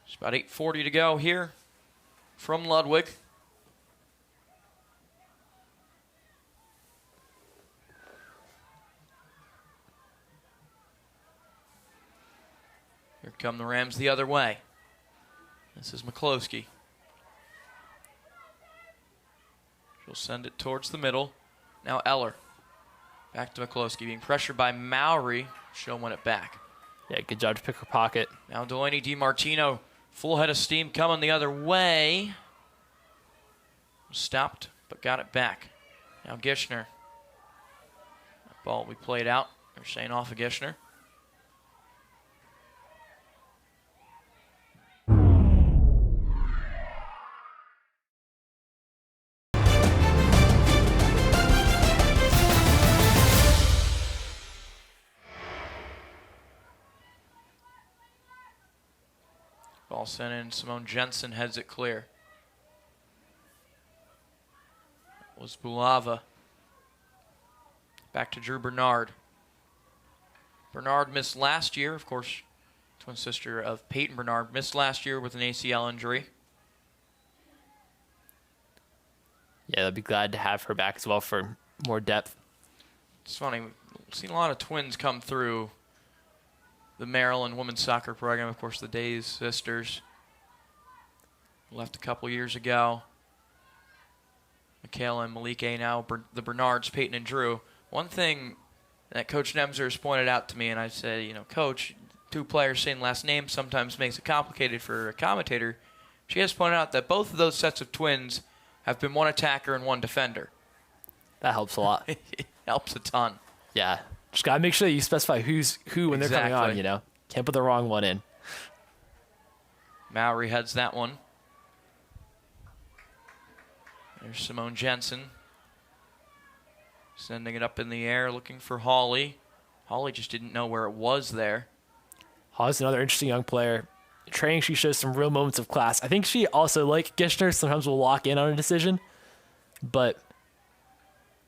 It's about 8:40 to go here from Ludwig. Here come the Rams the other way. This is McCloskey. She'll send it towards the middle. Now Eller. Back to McCloskey, being pressured by Mowry. She'll win it back. Yeah, good job to pick her pocket. Now Delaney DiMartino, full head of steam coming the other way. Stopped, but got it back. Now Gishner. That ball we played out. They're saying off of Gishner. Ball sent in. Simone Jensen heads it clear. That was Bulava. Back to Drew Bernard. Bernard missed last year, of course, twin sister of Peyton Bernard, missed last year with an ACL injury. Yeah, they'll be glad to have her back as well for more depth. It's funny, we've seen a lot of twins come through the Maryland women's soccer program. Of course, the Days sisters left a couple years ago. Michaela and Malike now, the Bernards, Peyton and Drew. One thing that Coach Nemser has pointed out to me, and I said, you know, Coach, two players saying last names sometimes makes it complicated for a commentator. She has pointed out that both of those sets of twins have been one attacker and one defender. That helps a lot. It helps a ton. Yeah. Just got to make sure that you specify who's who when they're coming on, you know. Can't put the wrong one in. Mowry heads that one. There's Simone Jensen. Sending it up in the air, looking for Hawley. Hawley just didn't know where it was there. Hawley's another interesting young player. In training, she shows some real moments of class. I think she also, like Gishner, sometimes will lock in on a decision. But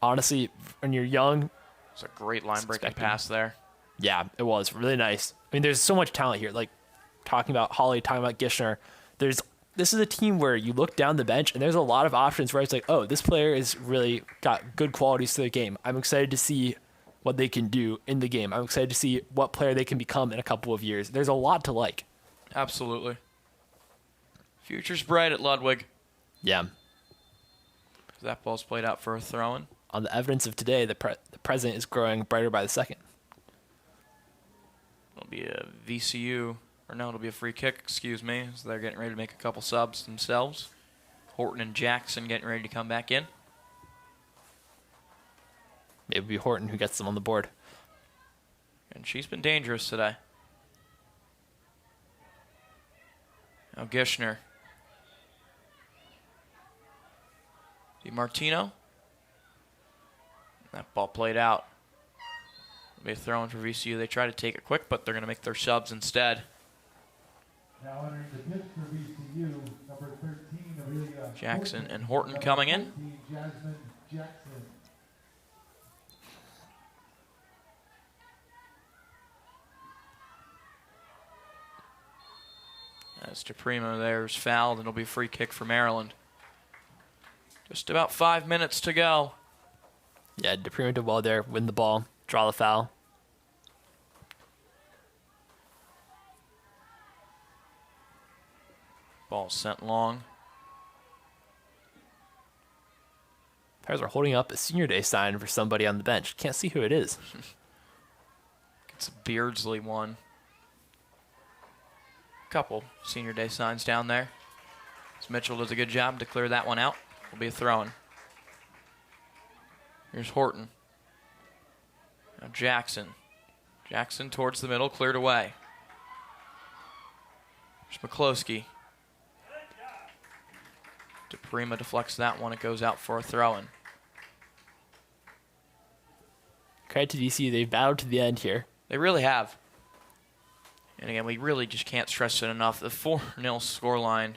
honestly, when you're young... It's a great line-breaking pass there. Yeah, it was. Really nice. I mean, there's so much talent here. Like, talking about Hawley, talking about Gishner. This is a team where you look down the bench, and there's a lot of options where it's like, oh, this player is really got good qualities to the game. I'm excited to see what they can do in the game. I'm excited to see what player they can become in a couple of years. There's a lot to like. Absolutely. Future's bright at Ludwig. Yeah. That ball's played out for a throw-in. On the evidence of today, the present is growing brighter by the second. It'll be a VCU, or no, it'll be a free kick, excuse me, as they're getting ready to make a couple subs themselves. Horton and Jackson getting ready to come back in. Maybe it'll be Horton who gets them on the board. And she's been dangerous today. Now Gishner. DiMartino. That ball played out. It'll be a throw-in for VCU. They try to take it quick, but they're going to make their subs instead. Now entering the pitch for VCU, number 13, Amelia Jackson Horton. and Horton Number coming in. 14, Jasmine Jackson. As DePrimo there's fouled, and it'll be a free kick for Maryland. Just about 5 minutes to go. Yeah, DePrimo did well there. Win the ball, draw the foul. Ball sent long. Players are holding up a senior day sign for somebody on the bench. Can't see who it is. It's a Beardsley one. Couple senior day signs down there. As Mitchell does a good job to clear that one out. Will be a throw-in. Here's Horton. Now Jackson. Jackson towards the middle, cleared away. Here's McCloskey. DePrima deflects that one. It goes out for a throw-in. Credit to DC, they've battled to the end here. They really have. And again, we really just can't stress it enough. The 4-0 scoreline,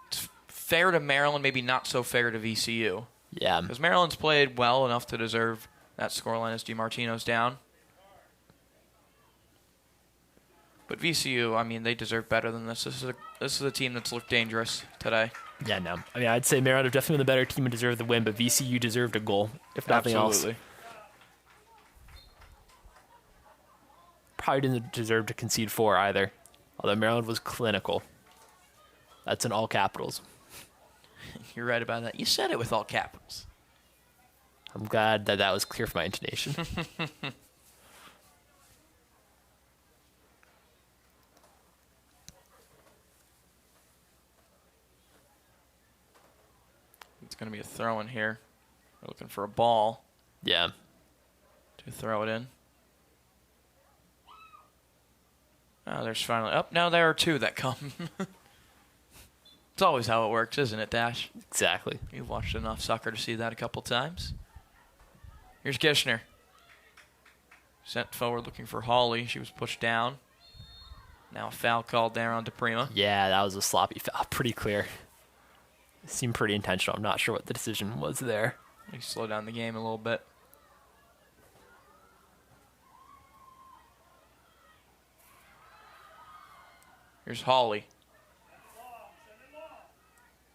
it's fair to Maryland, maybe not so fair to VCU. Yeah. Because Maryland's played well enough to deserve that scoreline as DiMartino's down. But VCU, I mean, they deserve better than this. This is a team that's looked dangerous today. Yeah, no. I mean, I'd say Maryland have definitely been the better team and deserved the win, but VCU deserved a goal, if nothing else. Probably didn't deserve to concede 4 either, although Maryland was clinical. That's in all capitals. You're right about that. You said it with all capitals. I'm glad that that was clear for my intonation. It's going to be a throw in here. We're looking for a ball Yeah. to throw it in. Oh, there's finally... Oh, now there are 2 that come. It's always how it works, isn't it, Dash? Exactly. You've watched enough soccer to see that a couple times. Here's Gishner. Sent forward looking for Hawley. She was pushed down. Now a foul called there on DePrima. Yeah, that was a sloppy foul. Pretty clear. It seemed pretty intentional. I'm not sure what the decision was there. We slow down the game a little bit. Here's Hawley.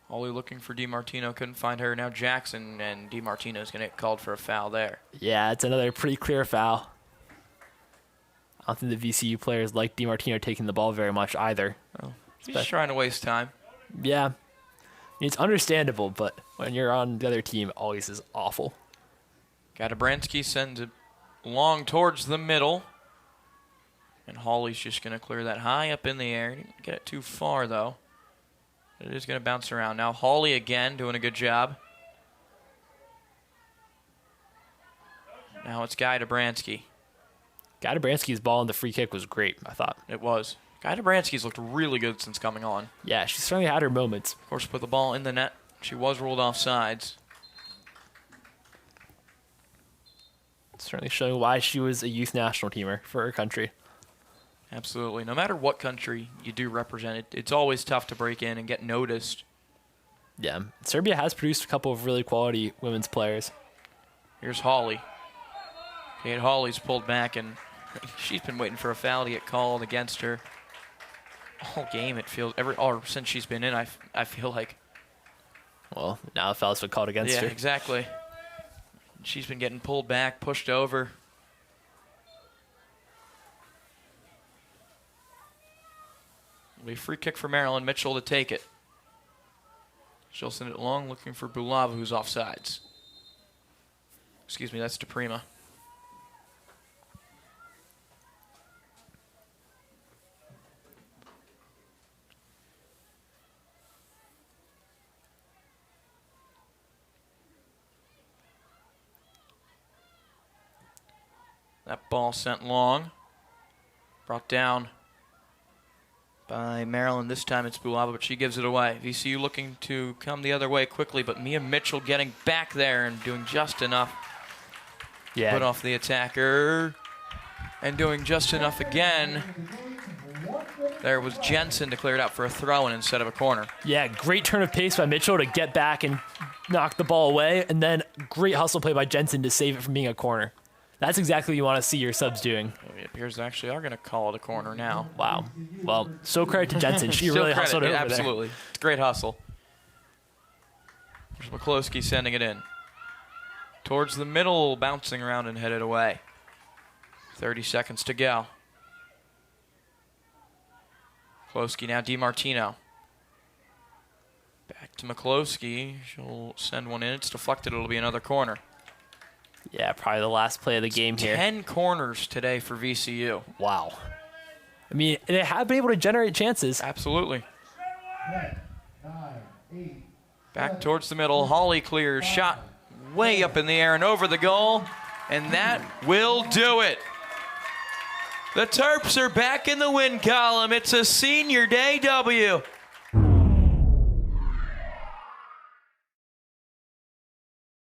Hawley looking for DiMartino. Couldn't find her. Now Jackson, and DiMartino's going to get called for a foul there. Yeah, it's another pretty clear foul. I don't think the VCU players like DiMartino taking the ball very much either. Oh, he's just trying to waste time. Yeah. It's understandable, but when you're on the other team, it always is awful. Gadabransky sends it long towards the middle. And Hawley's just going to clear that high up in the air. He didn't get it too far, though. It is going to bounce around. Now Hawley again doing a good job. Now it's Gadabransky. Gadabransky's ball on the free kick was great, I thought. It was. Gadabransky's looked really good since coming on. Yeah, she certainly had her moments. Of course, put the ball in the net. She was ruled off sides. Certainly showing why she was a youth national teamer for her country. Absolutely. No matter what country you do represent, it's always tough to break in and get noticed. Yeah, Serbia has produced a couple of really quality women's players. Here's Hawley. Kate Hawley's pulled back, and she's been waiting for a foul to get called against her. All game, it feels, or since she's been in, I feel like. Well, now the foul's been called against her. Yeah, exactly. She's been getting pulled back, pushed over. It'll be a free kick for Maryland. Mitchell to take it. She'll send it long, looking for Bulava, who's offsides. Excuse me, that's DePrima. That ball sent long. Brought down by Maryland. This time it's Bulaba, but she gives it away. VCU looking to come the other way quickly, but Mia Mitchell getting back there and doing just enough. Yeah. Put off the attacker. And doing just enough again. There was Jensen to clear it out for a throw-in instead of a corner. Yeah, great turn of pace by Mitchell to get back and knock the ball away, and then great hustle play by Jensen to save it from being a corner. That's exactly what you want to see your subs doing. It appears they actually are going to call it a corner now. Wow. Well, so credit to Jensen. She Still really credit, hustled over there. absolutely. It's a great hustle. There's McCloskey sending it in. Towards the middle, bouncing around and headed away. 30 seconds to go. McCloskey now DiMartino. Back to McCloskey. She'll send one in. It's deflected. It'll be another corner. Yeah, probably the last play of the game here. 10 corners today for VCU. Wow. I mean, they have been able to generate chances. Absolutely. 10, 9, 8, Back towards the middle. Hawley clears. Shot way up in the air and over the goal. And that will do it. The Terps are back in the win column. It's a senior day W.